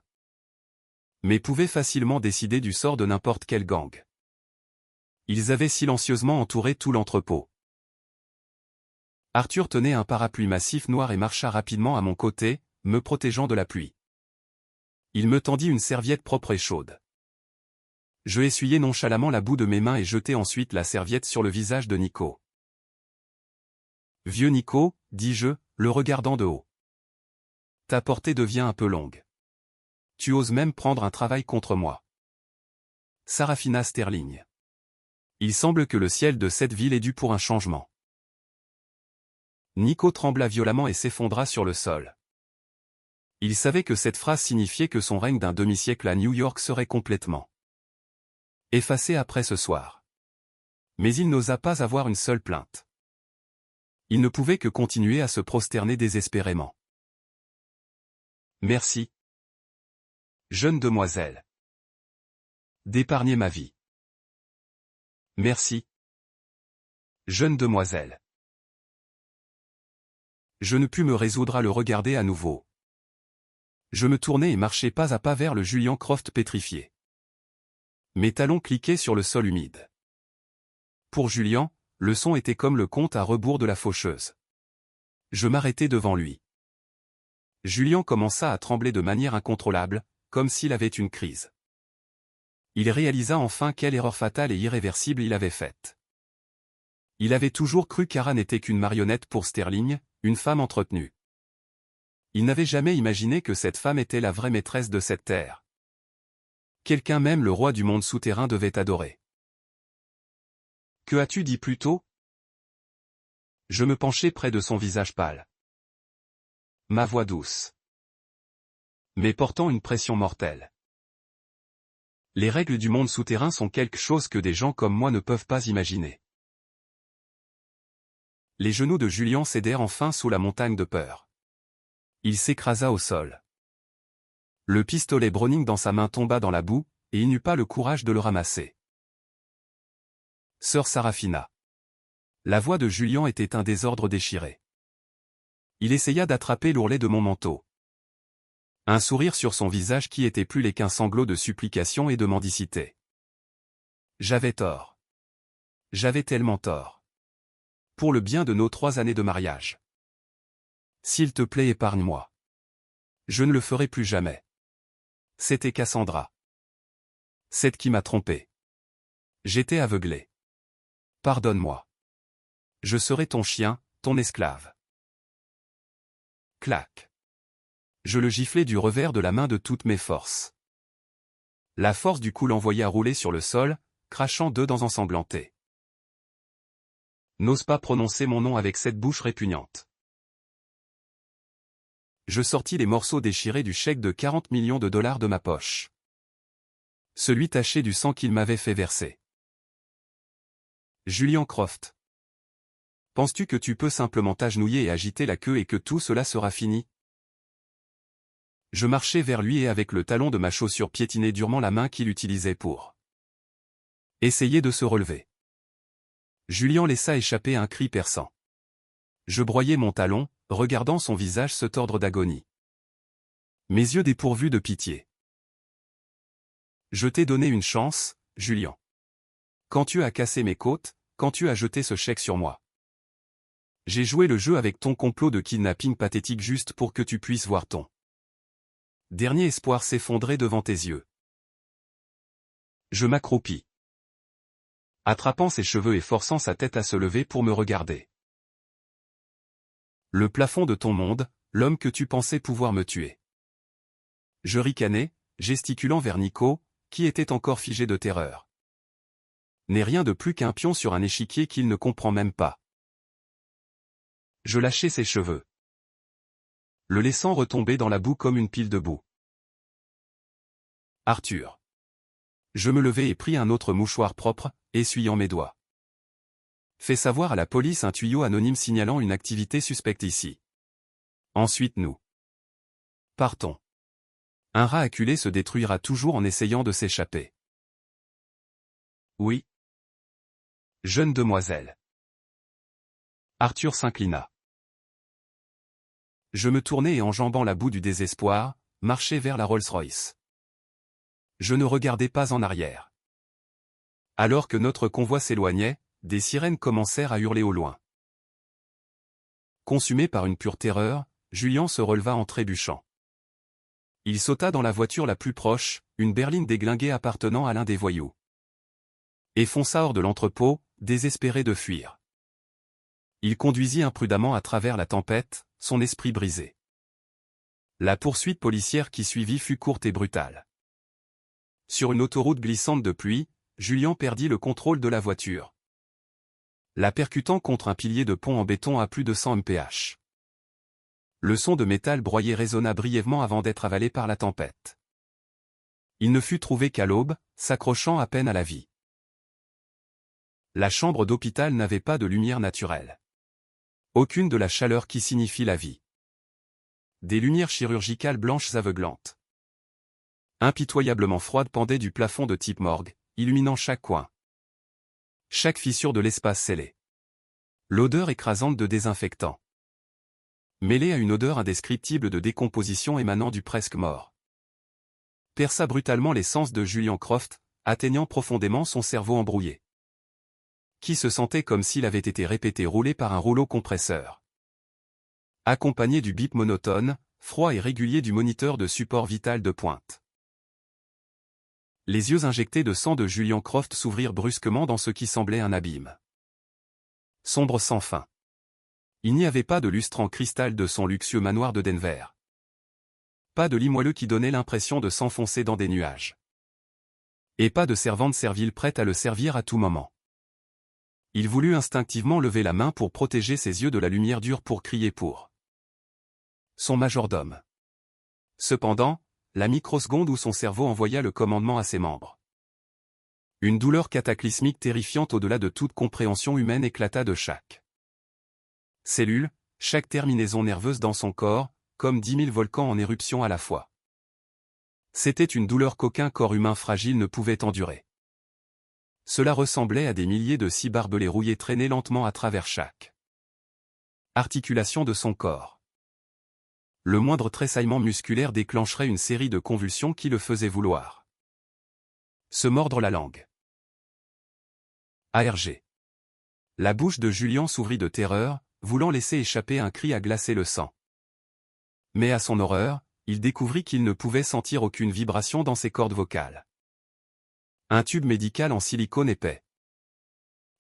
mais pouvaient facilement décider du sort de n'importe quel gang. Ils avaient silencieusement entouré tout l'entrepôt. Arthur tenait un parapluie massif noir et marcha rapidement à mon côté, me protégeant de la pluie. Il me tendit une serviette propre et chaude. Je essuyai nonchalamment la boue de mes mains et jetai ensuite la serviette sur le visage de Nico. Vieux Nico, dis-je, le regardant de haut. Ta portée devient un peu longue. Tu oses même prendre un travail contre moi. Sarafina Sterling. Il semble que le ciel de cette ville est dû pour un changement. Nico trembla violemment et s'effondra sur le sol. Il savait que cette phrase signifiait que son règne d'un demi-siècle à New York serait complètement effacé après ce soir. Mais il n'osa pas avoir une seule plainte. Il ne pouvait que continuer à se prosterner désespérément. Merci, jeune demoiselle, d'épargner ma vie. Merci, jeune demoiselle. Je ne pus me résoudre à le regarder à nouveau. Je me tournai et marchai pas à pas vers le Julian Croft pétrifié. Mes talons cliquaient sur le sol humide. Pour Julian, le son était comme le compte à rebours de la faucheuse. Je m'arrêtai devant lui. Julian commença à trembler de manière incontrôlable, comme s'il avait une crise. Il réalisa enfin quelle erreur fatale et irréversible il avait faite. Il avait toujours cru qu'Ara n'était qu'une marionnette pour Sterling, une femme entretenue. Il n'avait jamais imaginé que cette femme était la vraie maîtresse de cette terre. Quelqu'un même le roi du monde souterrain devait adorer. Que as-tu dit plus tôt? Je me penchai près de son visage pâle. Ma voix douce. Mais portant une pression mortelle. Les règles du monde souterrain sont quelque chose que des gens comme moi ne peuvent pas imaginer. Les genoux de Julien cédèrent enfin sous la montagne de peur. Il s'écrasa au sol. Le pistolet Browning dans sa main tomba dans la boue, et il n'eut pas le courage de le ramasser. Sœur Sarafina. La voix de Julien était un désordre déchiré. Il essaya d'attraper l'ourlet de mon manteau. Un sourire sur son visage qui était plus qu'un sanglot de supplication et de mendicité. J'avais tort. J'avais tellement tort. Pour le bien de nos 3 années de mariage. S'il te plaît, épargne-moi. Je ne le ferai plus jamais. C'était Cassandra. Celle qui m'a trompé. J'étais aveuglé. Pardonne-moi. Je serai ton chien, ton esclave. Clac. Je le giflai du revers de la main de toutes mes forces. La force du coup l'envoya rouler sur le sol, crachant 2 dents ensanglantées. N'ose pas prononcer mon nom avec cette bouche répugnante. Je sortis les morceaux déchirés du chèque de 40 millions de dollars de ma poche. Celui taché du sang qu'il m'avait fait verser. Julian Croft. Penses-tu que tu peux simplement t'agenouiller et agiter la queue et que tout cela sera fini? Je marchai vers lui et avec le talon de ma chaussure piétinai durement la main qu'il utilisait pour essayer de se relever. Julien laissa échapper un cri perçant. Je broyai mon talon, regardant son visage se tordre d'agonie. Mes yeux dépourvus de pitié. Je t'ai donné une chance, Julien. Quand tu as cassé mes côtes, quand tu as jeté ce chèque sur moi. J'ai joué le jeu avec ton complot de kidnapping pathétique juste pour que tu puisses voir ton dernier espoir s'effondrer devant tes yeux. Je m'accroupis, attrapant ses cheveux et forçant sa tête à se lever pour me regarder. Le plafond de ton monde, l'homme que tu pensais pouvoir me tuer. Je ricanai, gesticulant vers Nico, qui était encore figé de terreur. N'est rien de plus qu'un pion sur un échiquier qu'il ne comprend même pas. Je lâchai ses cheveux, le laissant retomber dans la boue comme une pile de boue. Arthur. Je me levai et pris un autre mouchoir propre, essuyant mes doigts. Fais savoir à la police un tuyau anonyme signalant une activité suspecte ici. Ensuite nous partons. Un rat acculé se détruira toujours en essayant de s'échapper. Oui. Jeune demoiselle. Arthur s'inclina. Je me tournai et enjambant la boue du désespoir, marchai vers la Rolls-Royce. Je ne regardai pas en arrière. Alors que notre convoi s'éloignait, des sirènes commencèrent à hurler au loin. Consumé par une pure terreur, Julien se releva en trébuchant. Il sauta dans la voiture la plus proche, une berline déglinguée appartenant à l'un des voyous. Et fonça hors de l'entrepôt, désespéré de fuir. Il conduisit imprudemment à travers la tempête, son esprit brisé. La poursuite policière qui suivit fut courte et brutale. Sur une autoroute glissante de pluie, Julien perdit le contrôle de la voiture, la percutant contre un pilier de pont en béton à plus de 100 mph. Le son de métal broyé résonna brièvement avant d'être avalé par la tempête. Il ne fut trouvé qu'à l'aube, s'accrochant à peine à la vie. La chambre d'hôpital n'avait pas de lumière naturelle. Aucune de la chaleur qui signifie la vie. Des lumières chirurgicales blanches aveuglantes, impitoyablement froides pendaient du plafond de type morgue, illuminant chaque coin. Chaque fissure de l'espace scellé. L'odeur écrasante de désinfectant, mêlée à une odeur indescriptible de décomposition émanant du presque mort, perça brutalement les sens de Julian Croft, atteignant profondément son cerveau embrouillé, qui se sentait comme s'il avait été répété roulé par un rouleau compresseur, accompagné du bip monotone, froid et régulier du moniteur de support vital de pointe. Les yeux injectés de sang de Julian Croft s'ouvrirent brusquement dans ce qui semblait un abîme sombre sans fin. Il n'y avait pas de lustre en cristal de son luxueux manoir de Denver. Pas de lit moelleux qui donnait l'impression de s'enfoncer dans des nuages. Et pas de servante servile prête à le servir à tout moment. Il voulut instinctivement lever la main pour protéger ses yeux de la lumière dure pour crier pour son majordome. Cependant, la microseconde où son cerveau envoya le commandement à ses membres. Une douleur cataclysmique terrifiante au-delà de toute compréhension humaine éclata de chaque cellule, chaque terminaison nerveuse dans son corps, comme 10 000 volcans en éruption à la fois. C'était une douleur qu'aucun corps humain fragile ne pouvait endurer. Cela ressemblait à des milliers de scies barbelés rouillés traînés lentement à travers chaque articulation de son corps. Le moindre tressaillement musculaire déclencherait une série de convulsions qui le faisaient vouloir se mordre la langue. ARG. La bouche de Julien s'ouvrit de terreur, voulant laisser échapper un cri à glacer le sang. Mais à son horreur, il découvrit qu'il ne pouvait sentir aucune vibration dans ses cordes vocales. Un tube médical en silicone épais,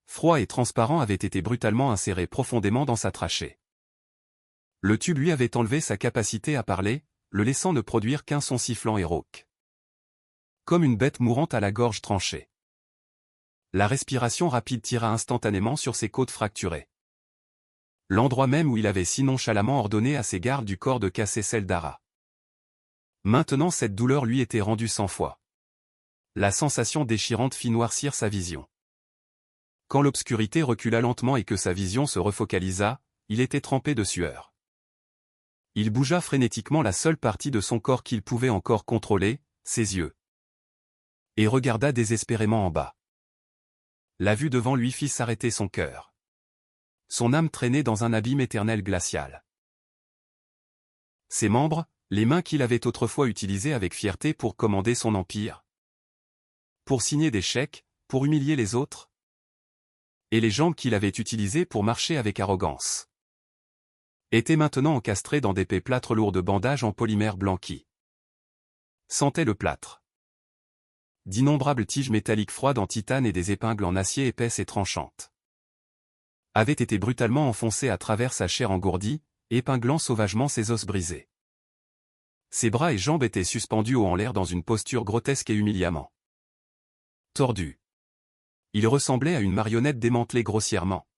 froid et transparent avait été brutalement inséré profondément dans sa trachée. Le tube lui avait enlevé sa capacité à parler, le laissant ne produire qu'un son sifflant et rauque. Comme une bête mourante à la gorge tranchée. La respiration rapide tira instantanément sur ses côtes fracturées. L'endroit même où il avait si nonchalamment ordonné à ses gardes du corps de casser celle d'Ara. Maintenant cette douleur lui était rendue 100 fois. La sensation déchirante fit noircir sa vision. Quand l'obscurité recula lentement et que sa vision se refocalisa, il était trempé de sueur. Il bougea frénétiquement la seule partie de son corps qu'il pouvait encore contrôler, ses yeux. Et regarda désespérément en bas. La vue devant lui fit s'arrêter son cœur. Son âme traînait dans un abîme éternel glacial. Ses membres, les mains qu'il avait autrefois utilisées avec fierté pour commander son empire. Pour signer des chèques, pour humilier les autres. Et les jambes qu'il avait utilisées pour marcher avec arrogance. Étaient maintenant encastrées dans d'épais plâtres lourds de bandages en polymère blanc qui sentaient le plâtre. D'innombrables tiges métalliques froides en titane et des épingles en acier épaisses et tranchantes avaient été brutalement enfoncées à travers sa chair engourdie, épinglant sauvagement ses os brisés. Ses bras et jambes étaient suspendus haut en l'air dans une posture grotesque et humiliamment tordu. Il ressemblait à une marionnette démantelée grossièrement.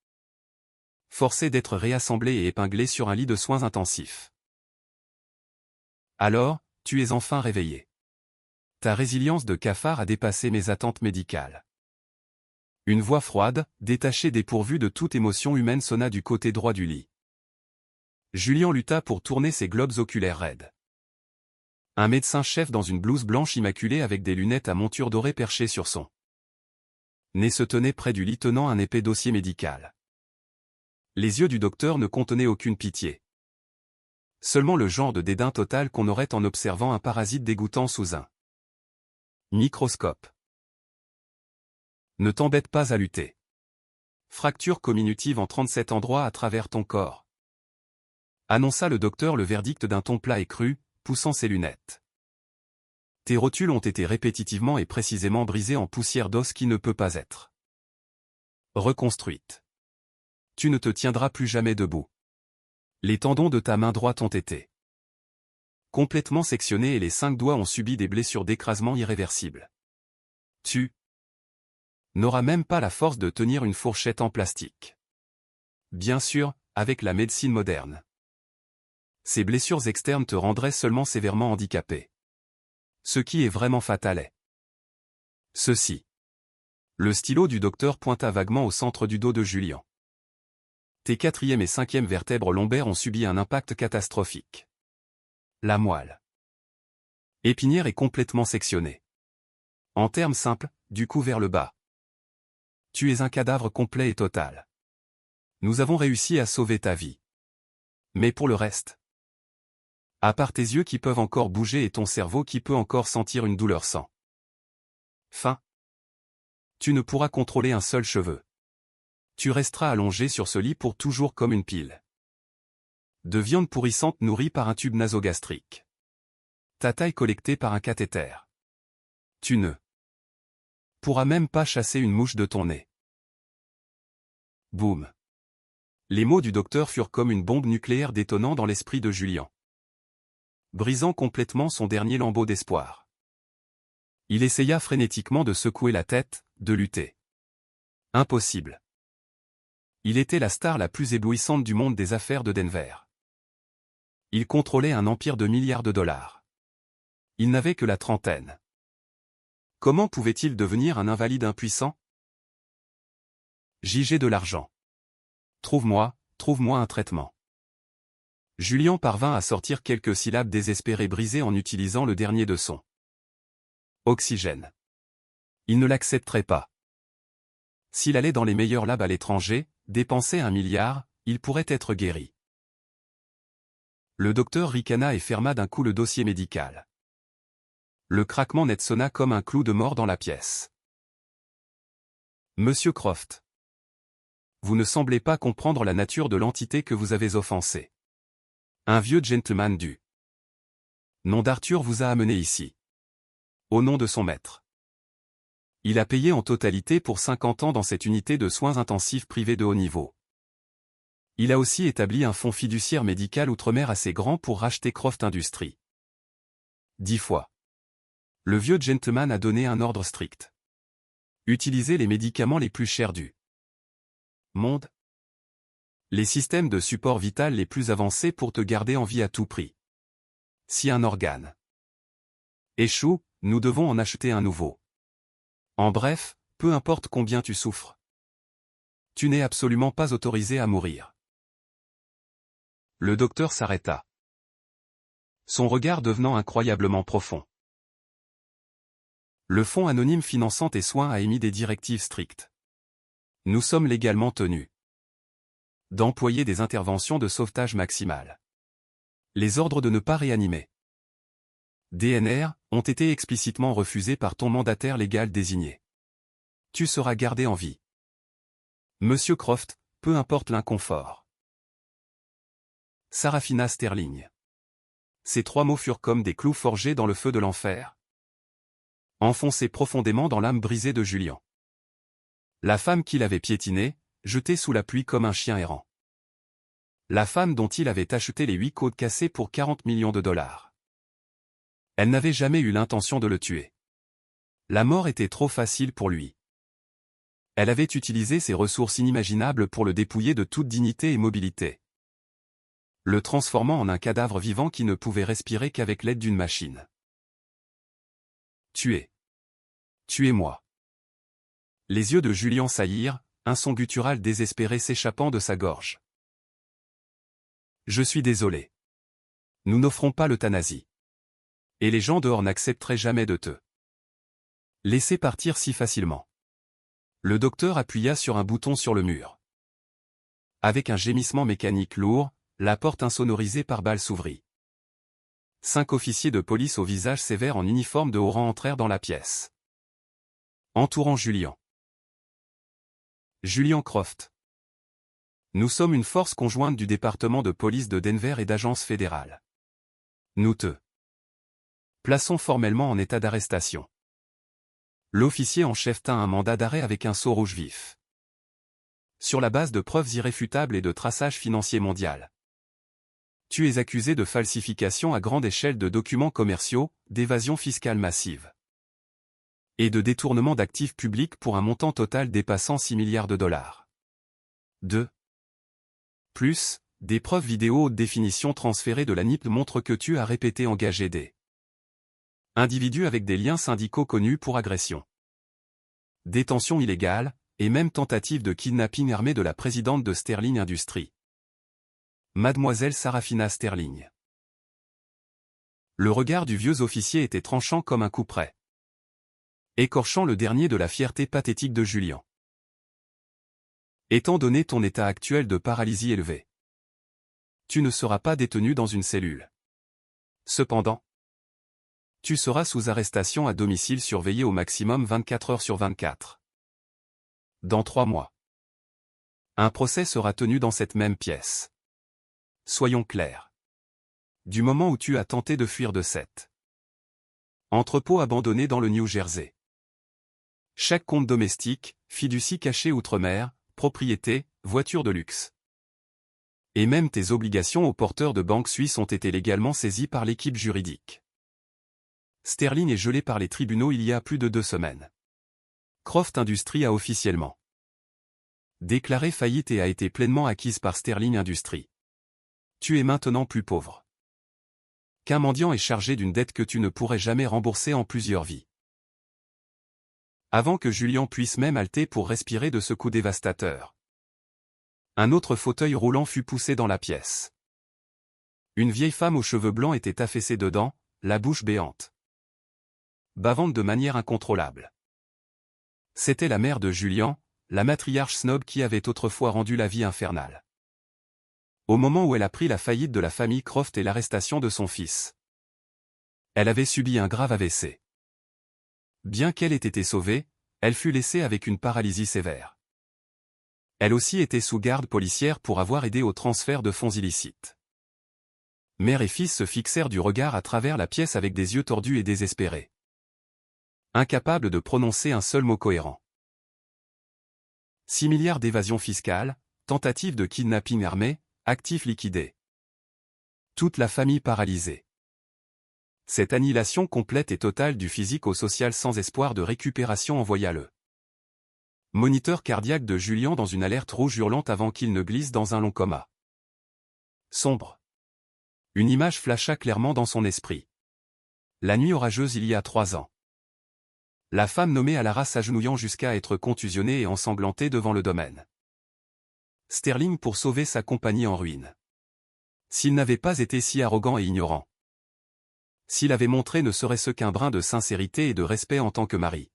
Forcé d'être réassemblé et épinglé sur un lit de soins intensifs. Alors, tu es enfin réveillé. Ta résilience de cafard a dépassé mes attentes médicales. Une voix froide, détachée dépourvue de toute émotion humaine sonna du côté droit du lit. Julien lutta pour tourner ses globes oculaires raides. Un médecin-chef dans une blouse blanche immaculée avec des lunettes à monture dorée perchées sur son nez se tenait près du lit tenant un épais dossier médical. Les yeux du docteur ne contenaient aucune pitié. Seulement le genre de dédain total qu'on aurait en observant un parasite dégoûtant sous un microscope. Ne t'embête pas à lutter. Fracture comminutive en 37 endroits à travers ton corps. Annonça le docteur le verdict d'un ton plat et cru, poussant ses lunettes. Tes rotules ont été répétitivement et précisément brisées en poussière d'os qui ne peut pas être reconstruite. Tu ne te tiendras plus jamais debout. Les tendons de ta main droite ont été complètement sectionnés et les 5 doigts ont subi des blessures d'écrasement irréversibles. Tu n'auras même pas la force de tenir une fourchette en plastique. Bien sûr, avec la médecine moderne. Ces blessures externes te rendraient seulement sévèrement handicapé. Ce qui est vraiment fatal est ceci. Le stylo du docteur pointa vaguement au centre du dos de Julien. Tes 4e et 5e vertèbres lombaires ont subi un impact catastrophique. La moelle épinière est complètement sectionnée. En termes simples, du cou vers le bas. Tu es un cadavre complet et total. Nous avons réussi à sauver ta vie. Mais pour le reste, à part tes yeux qui peuvent encore bouger et ton cerveau qui peut encore sentir une douleur sans fin, tu ne pourras contrôler un seul cheveu. Tu resteras allongé sur ce lit pour toujours comme une pile de viande pourrissante nourrie par un tube nasogastrique. Ta taille collectée par un cathéter. Tu ne pourras même pas chasser une mouche de ton nez. Boum. Les mots du docteur furent comme une bombe nucléaire détonnant dans l'esprit de Julien. brisant complètement son dernier lambeau d'espoir. Il essaya frénétiquement de secouer la tête, de lutter. Impossible. Il était la star la plus éblouissante du monde des affaires de Denver. Il contrôlait un empire de milliards de dollars. Il n'avait que la trentaine. Comment pouvait-il devenir un invalide impuissant? J'ai de l'argent. Trouve-moi un traitement. Julian parvint à sortir quelques syllabes désespérées brisées en utilisant le dernier de son. Oxygène. Il ne l'accepterait pas. S'il allait dans les meilleurs labs à l'étranger, dépenser 1 milliard, il pourrait être guéri. Le docteur ricana et ferma d'un coup le dossier médical. Le craquement net sonna comme un clou de mort dans la pièce. Monsieur Croft. Vous ne semblez pas comprendre la nature de l'entité que vous avez offensée. Un vieux gentleman du nom d'Arthur vous a amené ici. Au nom de son maître. Il a payé en totalité pour 50 ans dans cette unité de soins intensifs privés de haut niveau. Il a aussi établi un fonds fiduciaire médical outre-mer assez grand pour racheter Croft Industries. 10 fois. Le vieux gentleman a donné un ordre strict. Utilisez les médicaments les plus chers du monde. Les systèmes de support vital les plus avancés pour te garder en vie à tout prix. Si un organe échoue, nous devons en acheter un nouveau. En bref, peu importe combien tu souffres. Tu n'es absolument pas autorisé à mourir. Le docteur s'arrêta. Son regard devenant incroyablement profond. Le fonds anonyme finançant tes soins a émis des directives strictes. Nous sommes légalement tenus d'employer des interventions de sauvetage maximales. Les ordres de ne pas réanimer DNR ont été explicitement refusés par ton mandataire légal désigné. Tu seras gardé en vie. Monsieur Croft, peu importe l'inconfort. Sarafina Sterling. Ces 3 mots furent comme des clous forgés dans le feu de l'enfer, enfoncés profondément dans l'âme brisée de Julian. La femme qu'il avait piétinée, jetée sous la pluie comme un chien errant. La femme dont il avait acheté les 8 côtes cassées pour 40 millions de dollars. Elle n'avait jamais eu l'intention de le tuer. La mort était trop facile pour lui. Elle avait utilisé ses ressources inimaginables pour le dépouiller de toute dignité et mobilité, le transformant en un cadavre vivant qui ne pouvait respirer qu'avec l'aide d'une machine. Tuez. Tuez-moi. Les yeux de Julian saillirent, un son guttural désespéré s'échappant de sa gorge. Je suis désolé. Nous n'offrons pas l'euthanasie. Et les gens dehors n'accepteraient jamais de te laisser partir si facilement. Le docteur appuya sur un bouton sur le mur. Avec un gémissement mécanique lourd, la porte insonorisée par balle s'ouvrit. 5 officiers de police au visage sévère en uniforme de haut rang entrèrent dans la pièce, entourant Julian. Julian Croft. Nous sommes une force conjointe du département de police de Denver et d'agences fédérales. Nous te plaçons formellement en état d'arrestation. L'officier en chef tint un mandat d'arrêt avec un sceau rouge vif. Sur la base de preuves irréfutables et de traçage financier mondial. Tu es accusé de falsification à grande échelle de documents commerciaux, d'évasion fiscale massive et de détournement d'actifs publics pour un montant total dépassant 6 milliards de dollars. 2. Plus, des preuves vidéo haute définition transférées de la NIP montrent que tu as répété engager des individus avec des liens syndicaux connus pour agression, détention illégale, et même tentative de kidnapping armé de la présidente de Sterling Industries. Mademoiselle Sarafina Sterling. Le regard du vieux officier était tranchant comme un couperet, écorchant le dernier de la fierté pathétique de Julian. Étant donné ton état actuel de paralysie élevée, tu ne seras pas détenu dans une cellule. Cependant, tu seras sous arrestation à domicile surveillé au maximum 24 heures sur 24. Dans 3 mois, un procès sera tenu dans cette même pièce. Soyons clairs. Du moment où tu as tenté de fuir de cet entrepôt abandonné dans le New Jersey. Chaque compte domestique, fiducie cachée outre-mer, propriété, voiture de luxe Et même tes obligations aux porteurs de banque suisse ont été légalement saisies par l'équipe juridique. Sterling est gelé par les tribunaux il y a plus de 2 semaines. Croft Industries a officiellement déclaré faillite et a été pleinement acquise par Sterling Industries. Tu es maintenant plus pauvre qu'un mendiant est chargé d'une dette que tu ne pourrais jamais rembourser en plusieurs vies. Avant que Julian puisse même halter pour respirer de ce coup dévastateur, un autre fauteuil roulant fut poussé dans la pièce. Une vieille femme aux cheveux blancs était affaissée dedans, la bouche béante, bavant de manière incontrôlable. C'était la mère de Julian, la matriarche snob qui avait autrefois rendu la vie infernale. Au moment où elle apprit la faillite de la famille Croft et l'arrestation de son fils, elle avait subi un grave AVC. Bien qu'elle ait été sauvée, elle fut laissée avec une paralysie sévère. Elle aussi était sous garde policière pour avoir aidé au transfert de fonds illicites. Mère et fils se fixèrent du regard à travers la pièce avec des yeux tordus et désespérés, incapables de prononcer un seul mot cohérent. 6 milliards d'évasion fiscale, tentative de kidnapping armé, actifs liquidés. Toute la famille paralysée. Cette annihilation complète et totale du physique au social sans espoir de récupération envoya le moniteur cardiaque de Julian dans une alerte rouge hurlante avant qu'il ne glisse dans un long coma sombre. Une image flasha clairement dans son esprit. La nuit orageuse il y a 3 ans. La femme nommée Alara s'agenouillant jusqu'à être contusionnée et ensanglantée devant le domaine Sterling pour sauver sa compagnie en ruine. S'il n'avait pas été si arrogant et ignorant. S'il avait montré ne serait-ce qu'un brin de sincérité et de respect en tant que mari.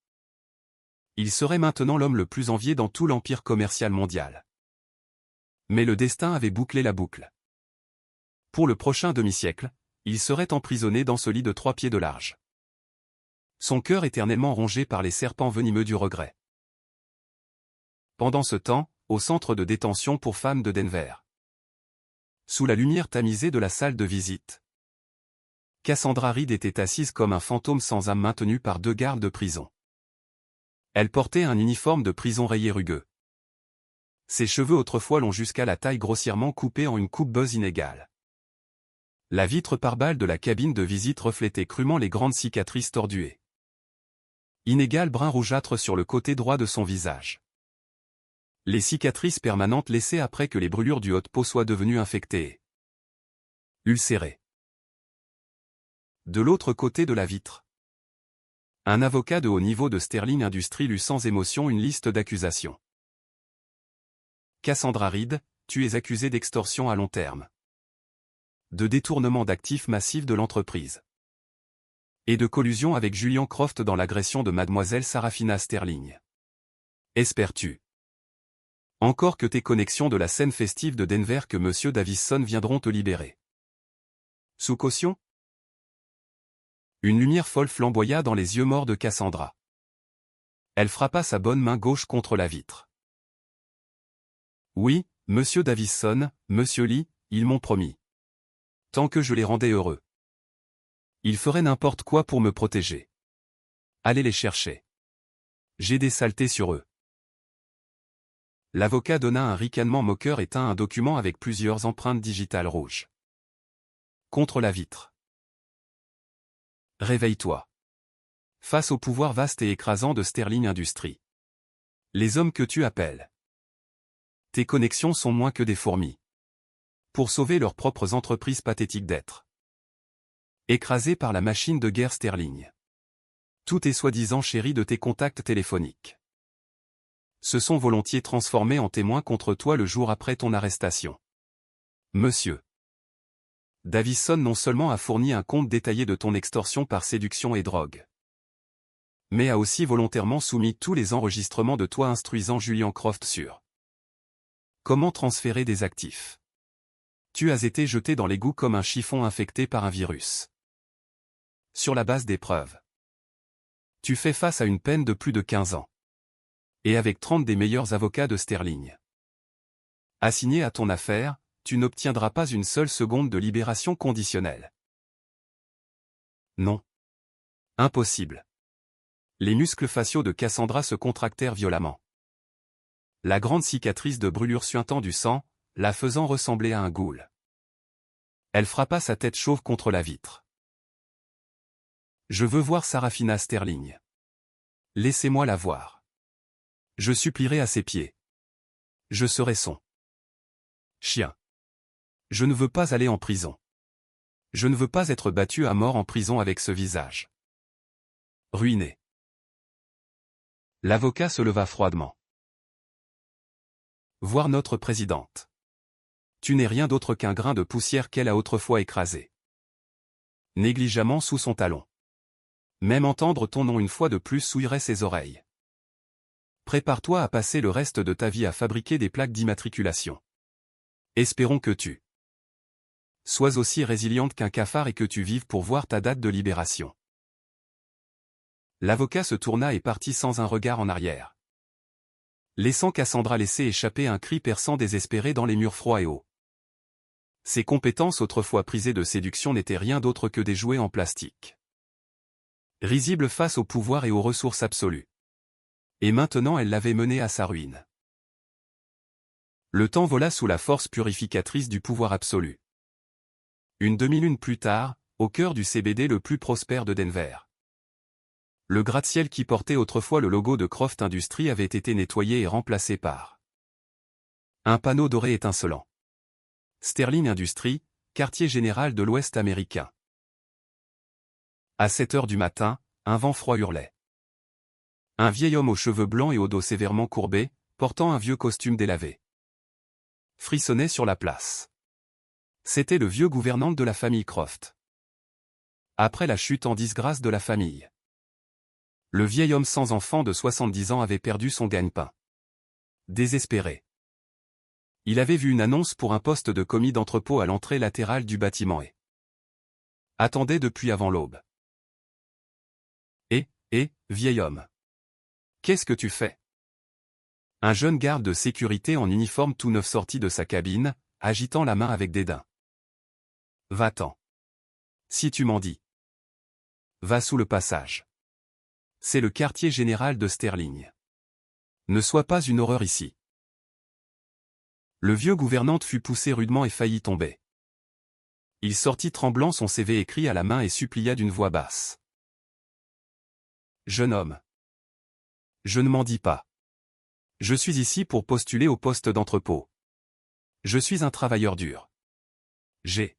Il serait maintenant l'homme le plus envié dans tout l'empire commercial mondial. Mais le destin avait bouclé la boucle. Pour le prochain demi-siècle, il serait emprisonné dans ce lit de 3 pieds de large. Son cœur éternellement rongé par les serpents venimeux du regret. Pendant ce temps, au centre de détention pour femmes de Denver. Sous la lumière tamisée de la salle de visite, Cassandra Reed était assise comme un fantôme sans âme maintenu par 2 gardes de prison. Elle portait un uniforme de prison rayé rugueux. Ses cheveux autrefois longs jusqu'à la taille grossièrement coupés en une coupe-buzz inégale. La vitre pare-balles de la cabine de visite reflétait crûment les grandes cicatrices torduées. Inégales brun rougeâtre sur le côté droit de son visage. Les cicatrices permanentes laissées après que les brûlures du haut de peau soient devenues infectées et ulcérées. De l'autre côté de la vitre, un avocat de haut niveau de Sterling Industries lut sans émotion une liste d'accusations. Cassandra Reed, tu es accusée d'extorsion à long terme, de détournement d'actifs massifs de l'entreprise et de collusion avec Julian Croft dans l'agression de mademoiselle Sarafina Sterling. Espères-tu encore que tes connexions de la scène festive de Denver que M. Davison viendront te libérer? Sous caution? Une lumière folle flamboya dans les yeux morts de Cassandra. Elle frappa sa bonne main gauche contre la vitre. Oui, Monsieur Davison, Monsieur Lee, ils m'ont promis. Tant que je les rendais heureux. Ils feraient n'importe quoi pour me protéger. Allez les chercher. J'ai des saletés sur eux. L'avocat donna un ricanement moqueur et tint un document avec plusieurs empreintes digitales rouges. Contre la vitre. Réveille-toi. Face au pouvoir vaste et écrasant de Sterling Industries. Les hommes que tu appelles. Tes connexions sont moins que des fourmis. Pour sauver leurs propres entreprises pathétiques d'être écrasées par la machine de guerre Sterling. Tout est soi-disant chéri de tes contacts téléphoniques se sont volontiers transformés en témoins contre toi le jour après ton arrestation. Monsieur Davison non seulement a fourni un compte détaillé de ton extorsion par séduction et drogue, mais a aussi volontairement soumis tous les enregistrements de toi instruisant Julian Croft sur comment transférer des actifs. Tu as été jeté dans l'égout comme un chiffon infecté par un virus. Sur la base des preuves, tu fais face à une peine de plus de 15 ans. Et avec 30 des meilleurs avocats de Sterling assignés à ton affaire, tu n'obtiendras pas une seule seconde de libération conditionnelle. Non. Impossible. Les muscles faciaux de Cassandra se contractèrent violemment. La grande cicatrice de brûlure suintant du sang, la faisant ressembler à un ghoul. Elle frappa sa tête chauve contre la vitre. Je veux voir Sarafina Sterling. Laissez-moi la voir. Je supplierai à ses pieds. Je serai son chien. Je ne veux pas aller en prison. Je ne veux pas être battu à mort en prison avec ce visage ruiné. L'avocat se leva froidement. Voir notre présidente. Tu n'es rien d'autre qu'un grain de poussière qu'elle a autrefois écrasé négligemment sous son talon. Même entendre ton nom une fois de plus souillerait ses oreilles. Prépare-toi à passer le reste de ta vie à fabriquer des plaques d'immatriculation. Espérons que tu sois aussi résiliente qu'un cafard et que tu vives pour voir ta date de libération. L'avocat se tourna et partit sans un regard en arrière, laissant Cassandra laisser échapper un cri perçant désespéré dans les murs froids et hauts. Ses compétences autrefois prisées de séduction n'étaient rien d'autre que des jouets en plastique, risibles face au pouvoir et aux ressources absolues. Et maintenant elle l'avait mené à sa ruine. Le temps vola sous la force purificatrice du pouvoir absolu. Une demi-lune plus tard, au cœur du CBD le plus prospère de Denver. Le gratte-ciel qui portait autrefois le logo de Croft Industries avait été nettoyé et remplacé par un panneau doré étincelant. Sterling Industries, quartier général de l'Ouest américain. À 7 heures du matin, un vent froid hurlait. Un vieil homme aux cheveux blancs et au dos sévèrement courbé, portant un vieux costume délavé, frissonnait sur la place. C'était le vieux gouvernant de la famille Croft. Après la chute en disgrâce de la famille, le vieil homme sans enfant de 70 ans avait perdu son gagne-pain. Désespéré, il avait vu une annonce pour un poste de commis d'entrepôt à l'entrée latérale du bâtiment et attendait depuis avant l'aube. Vieil homme, qu'est-ce que tu fais? Un jeune garde de sécurité en uniforme tout neuf sortit de sa cabine, agitant la main avec dédain. Va-t'en. Si tu m'en dis. Va sous le passage. C'est le quartier général de Sterling. Ne sois pas une horreur ici. Le vieux gouvernante fut poussé rudement et faillit tomber. Il sortit tremblant son CV écrit à la main et supplia d'une voix basse. Jeune homme. Je ne m'en dis pas. Je suis ici pour postuler au poste d'entrepôt. Je suis un travailleur dur. J'ai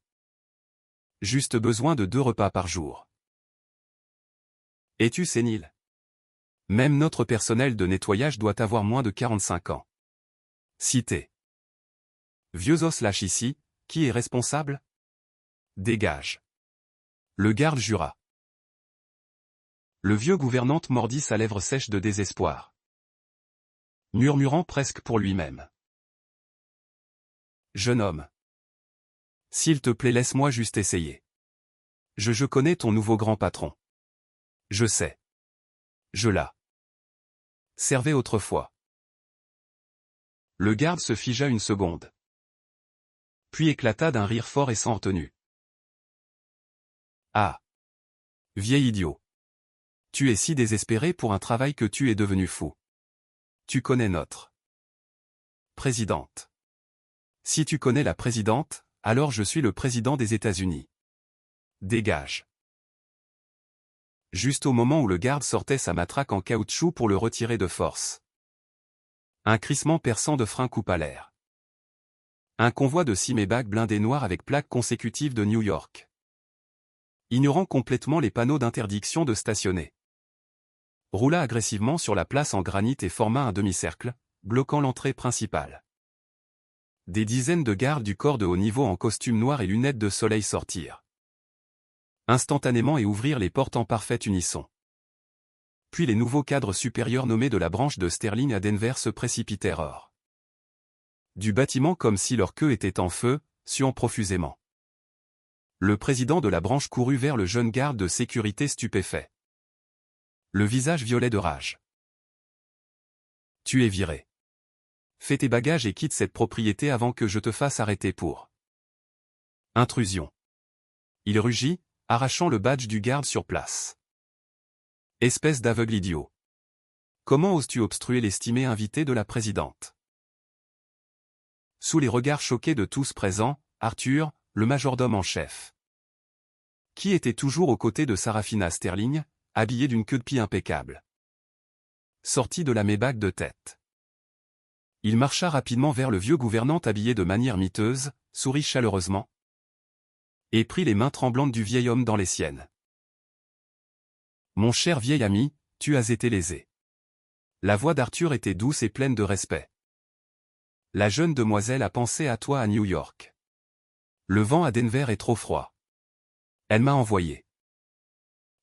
juste besoin de 2 repas par jour. Es-tu sénile? Même notre personnel de nettoyage doit avoir moins de 45 ans. Cité. Vieux os lâche ici, qui est responsable? Dégage. Le garde jura. Le vieux gouvernante mordit sa lèvre sèche de désespoir, murmurant presque pour lui-même. Jeune homme. S'il te plaît, laisse-moi juste essayer. Je connais ton nouveau grand patron. Je sais. Je la servais autrefois. Le garde se figea une seconde, puis éclata d'un rire fort et sans retenue. Ah! Vieil idiot. Tu es si désespéré pour un travail que tu es devenu fou. Tu connais notre présidente. Si tu connais la présidente, alors je suis le président des États-Unis. Dégage. Juste au moment où le garde sortait sa matraque en caoutchouc pour le retirer de force, un crissement perçant de frein coupa l'air. Un convoi de 6 Maybach blindés noirs avec plaques consécutives de New York, ignorant complètement les panneaux d'interdiction de stationner, roula agressivement sur la place en granit et forma un demi-cercle, bloquant l'entrée principale. Des dizaines de gardes du corps de haut niveau en costume noir et lunettes de soleil sortirent instantanément et ouvrirent les portes en parfait unisson. Puis les nouveaux cadres supérieurs nommés de la branche de Sterling à Denver se précipitèrent hors du bâtiment comme si leur queue était en feu, suant profusément. Le président de la branche courut vers le jeune garde de sécurité stupéfait, le visage violet de rage. Tu es viré. Fais tes bagages et quitte cette propriété avant que je te fasse arrêter pour intrusion. Il rugit, arrachant le badge du garde sur place. Espèce d'aveugle idiot. Comment oses-tu obstruer l'estimé invité de la présidente? Sous les regards choqués de tous présents, Arthur, le majordome en chef, qui était toujours aux côtés de Sarafina Sterling, habillé d'une queue de pied impeccable, sortit de la Maybach de tête. Il marcha rapidement vers le vieux gouvernant habillé de manière miteuse, sourit chaleureusement, et prit les mains tremblantes du vieil homme dans les siennes. « Mon cher vieil ami, tu as été lésé. » La voix d'Arthur était douce et pleine de respect. « La jeune demoiselle a pensé à toi à New York. Le vent à Denver est trop froid. Elle m'a envoyé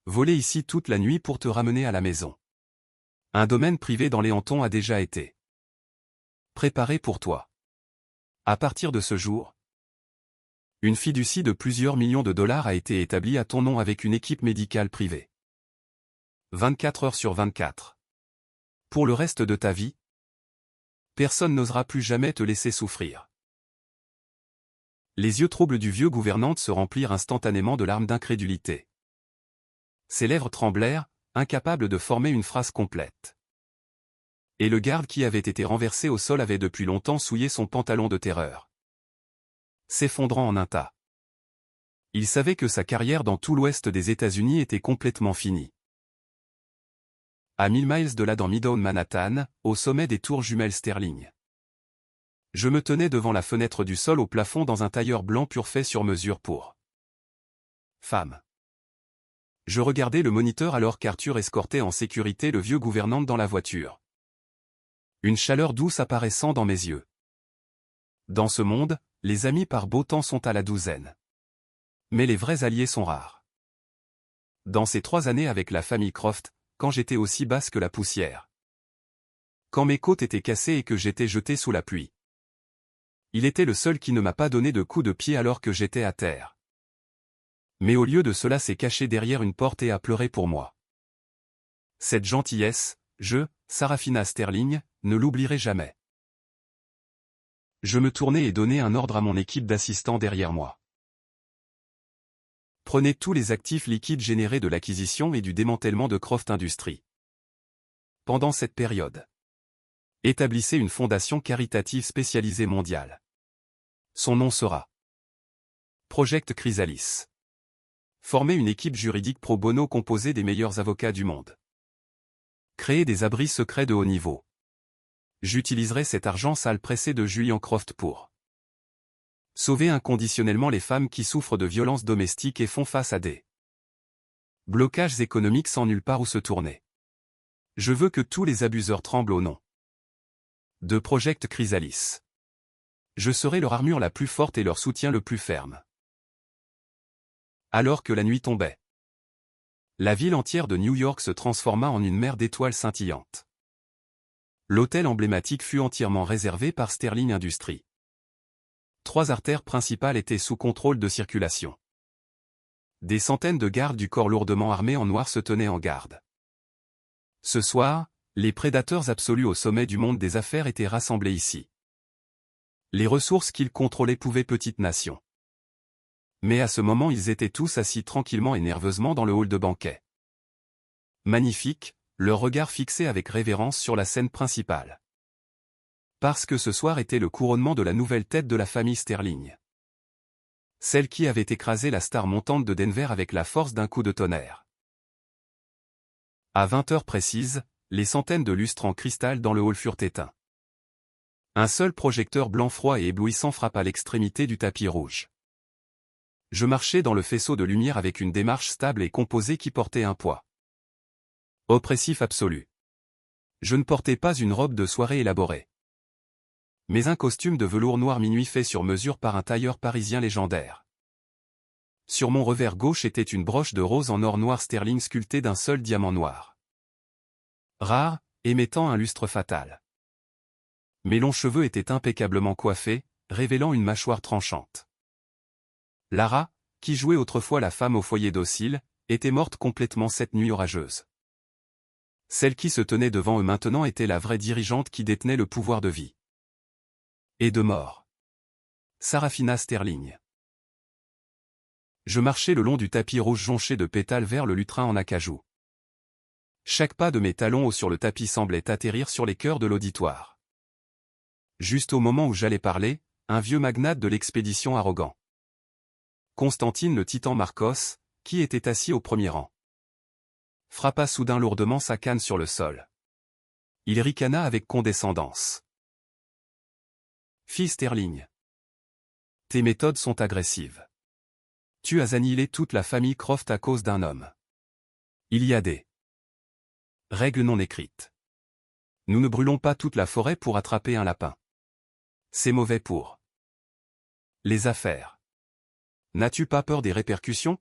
voler ici toute la nuit pour te ramener à la maison. Un domaine privé dans les Hamptons a déjà été préparé pour toi. À partir de ce jour, une fiducie de plusieurs millions de dollars a été établie à ton nom avec une équipe médicale privée. 24 heures sur 24. Pour le reste de ta vie, personne n'osera plus jamais te laisser souffrir. » Les yeux troubles du vieux gouvernant se remplirent instantanément de larmes d'incrédulité. Ses lèvres tremblèrent, incapable de former une phrase complète. Et le garde qui avait été renversé au sol avait depuis longtemps souillé son pantalon de terreur, s'effondrant en un tas. Il savait que sa carrière dans tout l'ouest des États-Unis était complètement finie. À 1000 miles de là dans Midtown Manhattan, au sommet des tours jumelles Sterling. Je me tenais devant la fenêtre du sol au plafond dans un tailleur blanc pur fait sur mesure pour femme. Je regardais le moniteur alors qu'Arthur escortait en sécurité le vieux gouvernant dans la voiture. Une chaleur douce apparaissant dans mes yeux. Dans ce monde, les amis par beau temps sont à la douzaine. Mais les vrais alliés sont rares. Dans ces 3 années avec la famille Croft, quand j'étais aussi basse que la poussière, quand mes côtes étaient cassées et que j'étais jeté sous la pluie, il était le seul qui ne m'a pas donné de coup de pied alors que j'étais à terre. Mais au lieu de cela s'est caché derrière une porte et a pleuré pour moi. Cette gentillesse, Sarafina Sterling, ne l'oublierai jamais. Je me tournai et donnai un ordre à mon équipe d'assistants derrière moi. Prenez tous les actifs liquides générés de l'acquisition et du démantèlement de Croft Industries. Pendant cette période, établissez une fondation caritative spécialisée mondiale. Son nom sera Project Chrysalis. Formez une équipe juridique pro bono composée des meilleurs avocats du monde. Créez des abris secrets de haut niveau. J'utiliserai cet argent sale pressé de Julian Croft pour sauver inconditionnellement les femmes qui souffrent de violences domestiques et font face à des blocages économiques sans nulle part où se tourner. Je veux que tous les abuseurs tremblent au nom de Project Chrysalis. Je serai leur armure la plus forte et leur soutien le plus ferme. Alors que la nuit tombait, la ville entière de New York se transforma en une mer d'étoiles scintillantes. L'hôtel emblématique fut entièrement réservé par Sterling Industries. 3 artères principales étaient sous contrôle de circulation. Des centaines de gardes du corps lourdement armés en noir se tenaient en garde. Ce soir, les prédateurs absolus au sommet du monde des affaires étaient rassemblés ici. Les ressources qu'ils contrôlaient pouvaient petite nation. Mais à ce moment ils étaient tous assis tranquillement et nerveusement dans le hall de banquet. Magnifiques, leurs regards fixés avec révérence sur la scène principale. Parce que ce soir était le couronnement de la nouvelle tête de la famille Sterling. Celle qui avait écrasé la star montante de Denver avec la force d'un coup de tonnerre. À 20 heures précises, les centaines de lustres en cristal dans le hall furent éteints. Un seul projecteur blanc froid et éblouissant frappe à l'extrémité du tapis rouge. Je marchais dans le faisceau de lumière avec une démarche stable et composée qui portait un poids oppressif absolu. Je ne portais pas une robe de soirée élaborée, mais un costume de velours noir minuit fait sur mesure par un tailleur parisien légendaire. Sur mon revers gauche était une broche de rose en or noir Sterling sculptée d'un seul diamant noir, rare, émettant un lustre fatal. Mes longs cheveux étaient impeccablement coiffés, révélant une mâchoire tranchante. Lara, qui jouait autrefois la femme au foyer docile, était morte complètement cette nuit orageuse. Celle qui se tenait devant eux maintenant était la vraie dirigeante qui détenait le pouvoir de vie et de mort. Sarafina Sterling. Je marchais le long du tapis rouge jonché de pétales vers le lutrin en acajou. Chaque pas de mes talons hauts sur le tapis semblait atterrir sur les cœurs de l'auditoire. Juste au moment où j'allais parler, un vieux magnate de l'expédition arrogant. Constantine le titan Marcos, qui était assis au premier rang, frappa soudain lourdement sa canne sur le sol. Il ricana avec condescendance. « Fils Sterling, tes méthodes sont agressives. Tu as annihilé toute la famille Croft à cause d'un homme. Il y a des règles non écrites. Nous ne brûlons pas toute la forêt pour attraper un lapin. C'est mauvais pour les affaires. N'as-tu pas peur des répercussions ?»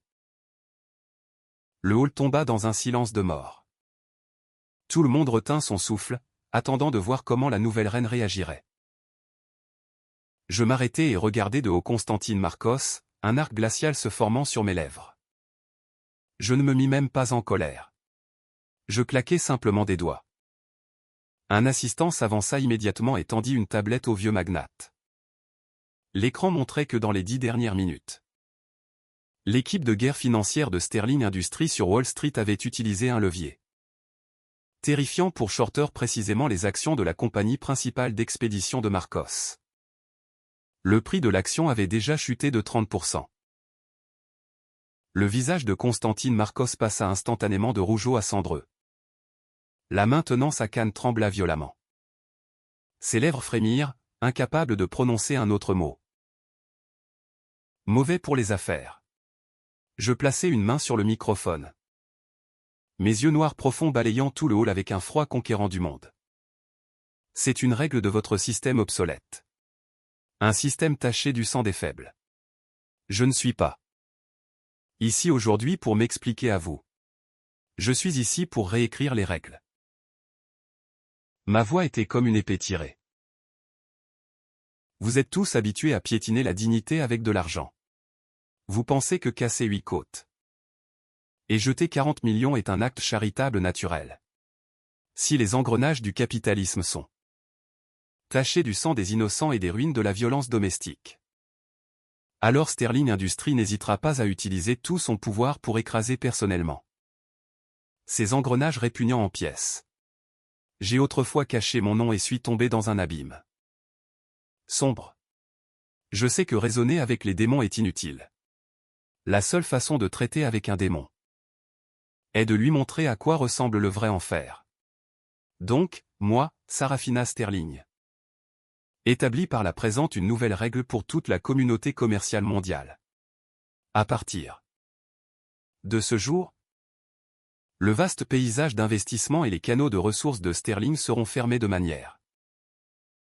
Le hall tomba dans un silence de mort. Tout le monde retint son souffle, attendant de voir comment la nouvelle reine réagirait. Je m'arrêtai et regardai de haut Constantine Marcos, un arc glacial se formant sur mes lèvres. Je ne me mis même pas en colère. Je claquai simplement des doigts. Un assistant s'avança immédiatement et tendit une tablette au vieux magnate. L'écran montrait que dans les 10 dernières minutes, l'équipe de guerre financière de Sterling Industries sur Wall Street avait utilisé un levier terrifiant pour shorter précisément les actions de la compagnie principale d'expédition de Marcos. Le prix de l'action avait déjà chuté de 30%. Le visage de Constantine Marcos passa instantanément de rougeaud à cendreux. La main tenant sa canne trembla violemment. Ses lèvres frémirent, incapables de prononcer un autre mot. Mauvais pour les affaires. Je plaçai une main sur le microphone. Mes yeux noirs profonds balayant tout le hall avec un froid conquérant du monde. C'est une règle de votre système obsolète. Un système taché du sang des faibles. Je ne suis pas ici aujourd'hui pour m'expliquer à vous. Je suis ici pour réécrire les règles. Ma voix était comme une épée tirée. Vous êtes tous habitués à piétiner la dignité avec de l'argent. Vous pensez que casser 8 côtes et jeter 40 millions est un acte charitable naturel. Si les engrenages du capitalisme sont tachés du sang des innocents et des ruines de la violence domestique, alors Sterling Industries n'hésitera pas à utiliser tout son pouvoir pour écraser personnellement ces engrenages répugnants en pièces. J'ai autrefois caché mon nom et suis tombé dans un abîme sombre. Je sais que raisonner avec les démons est inutile. La seule façon de traiter avec un démon est de lui montrer à quoi ressemble le vrai enfer. Donc, moi, Sarafina Sterling, établis par la présente une nouvelle règle pour toute la communauté commerciale mondiale. À partir de ce jour, le vaste paysage d'investissement et les canaux de ressources de Sterling seront fermés de manière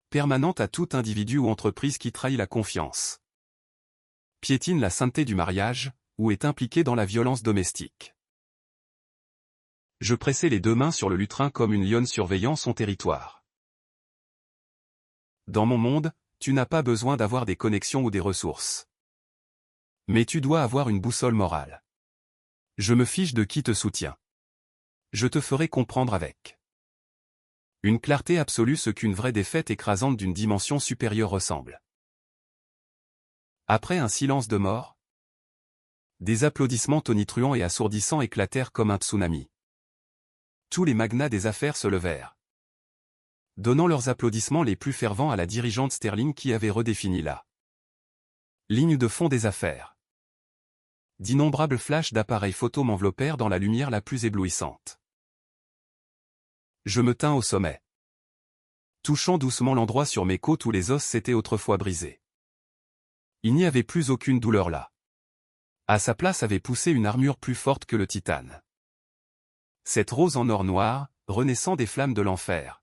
permanente à tout individu ou entreprise qui trahit la confiance, piétine la sainteté du mariage, ou est impliqué dans la violence domestique. Je pressai les 2 mains sur le lutrin comme une lionne surveillant son territoire. Dans mon monde, tu n'as pas besoin d'avoir des connexions ou des ressources. Mais tu dois avoir une boussole morale. Je me fiche de qui te soutient. Je te ferai comprendre avec une clarté absolue ce qu'une vraie défaite écrasante d'une dimension supérieure ressemble. Après un silence de mort, des applaudissements tonitruants et assourdissants éclatèrent comme un tsunami. Tous les magnats des affaires se levèrent, donnant leurs applaudissements les plus fervents à la dirigeante Sterling qui avait redéfini la ligne de fond des affaires. D'innombrables flashs d'appareils photo m'enveloppèrent dans la lumière la plus éblouissante. Je me tins au sommet, touchant doucement l'endroit sur mes côtes où les os s'étaient autrefois brisés. Il n'y avait plus aucune douleur là. À sa place avait poussé une armure plus forte que le titane. Cette rose en or noir, renaissant des flammes de l'enfer,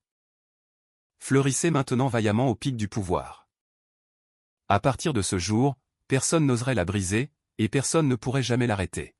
fleurissait maintenant vaillamment au pic du pouvoir. À partir de ce jour, personne n'oserait la briser, et personne ne pourrait jamais l'arrêter.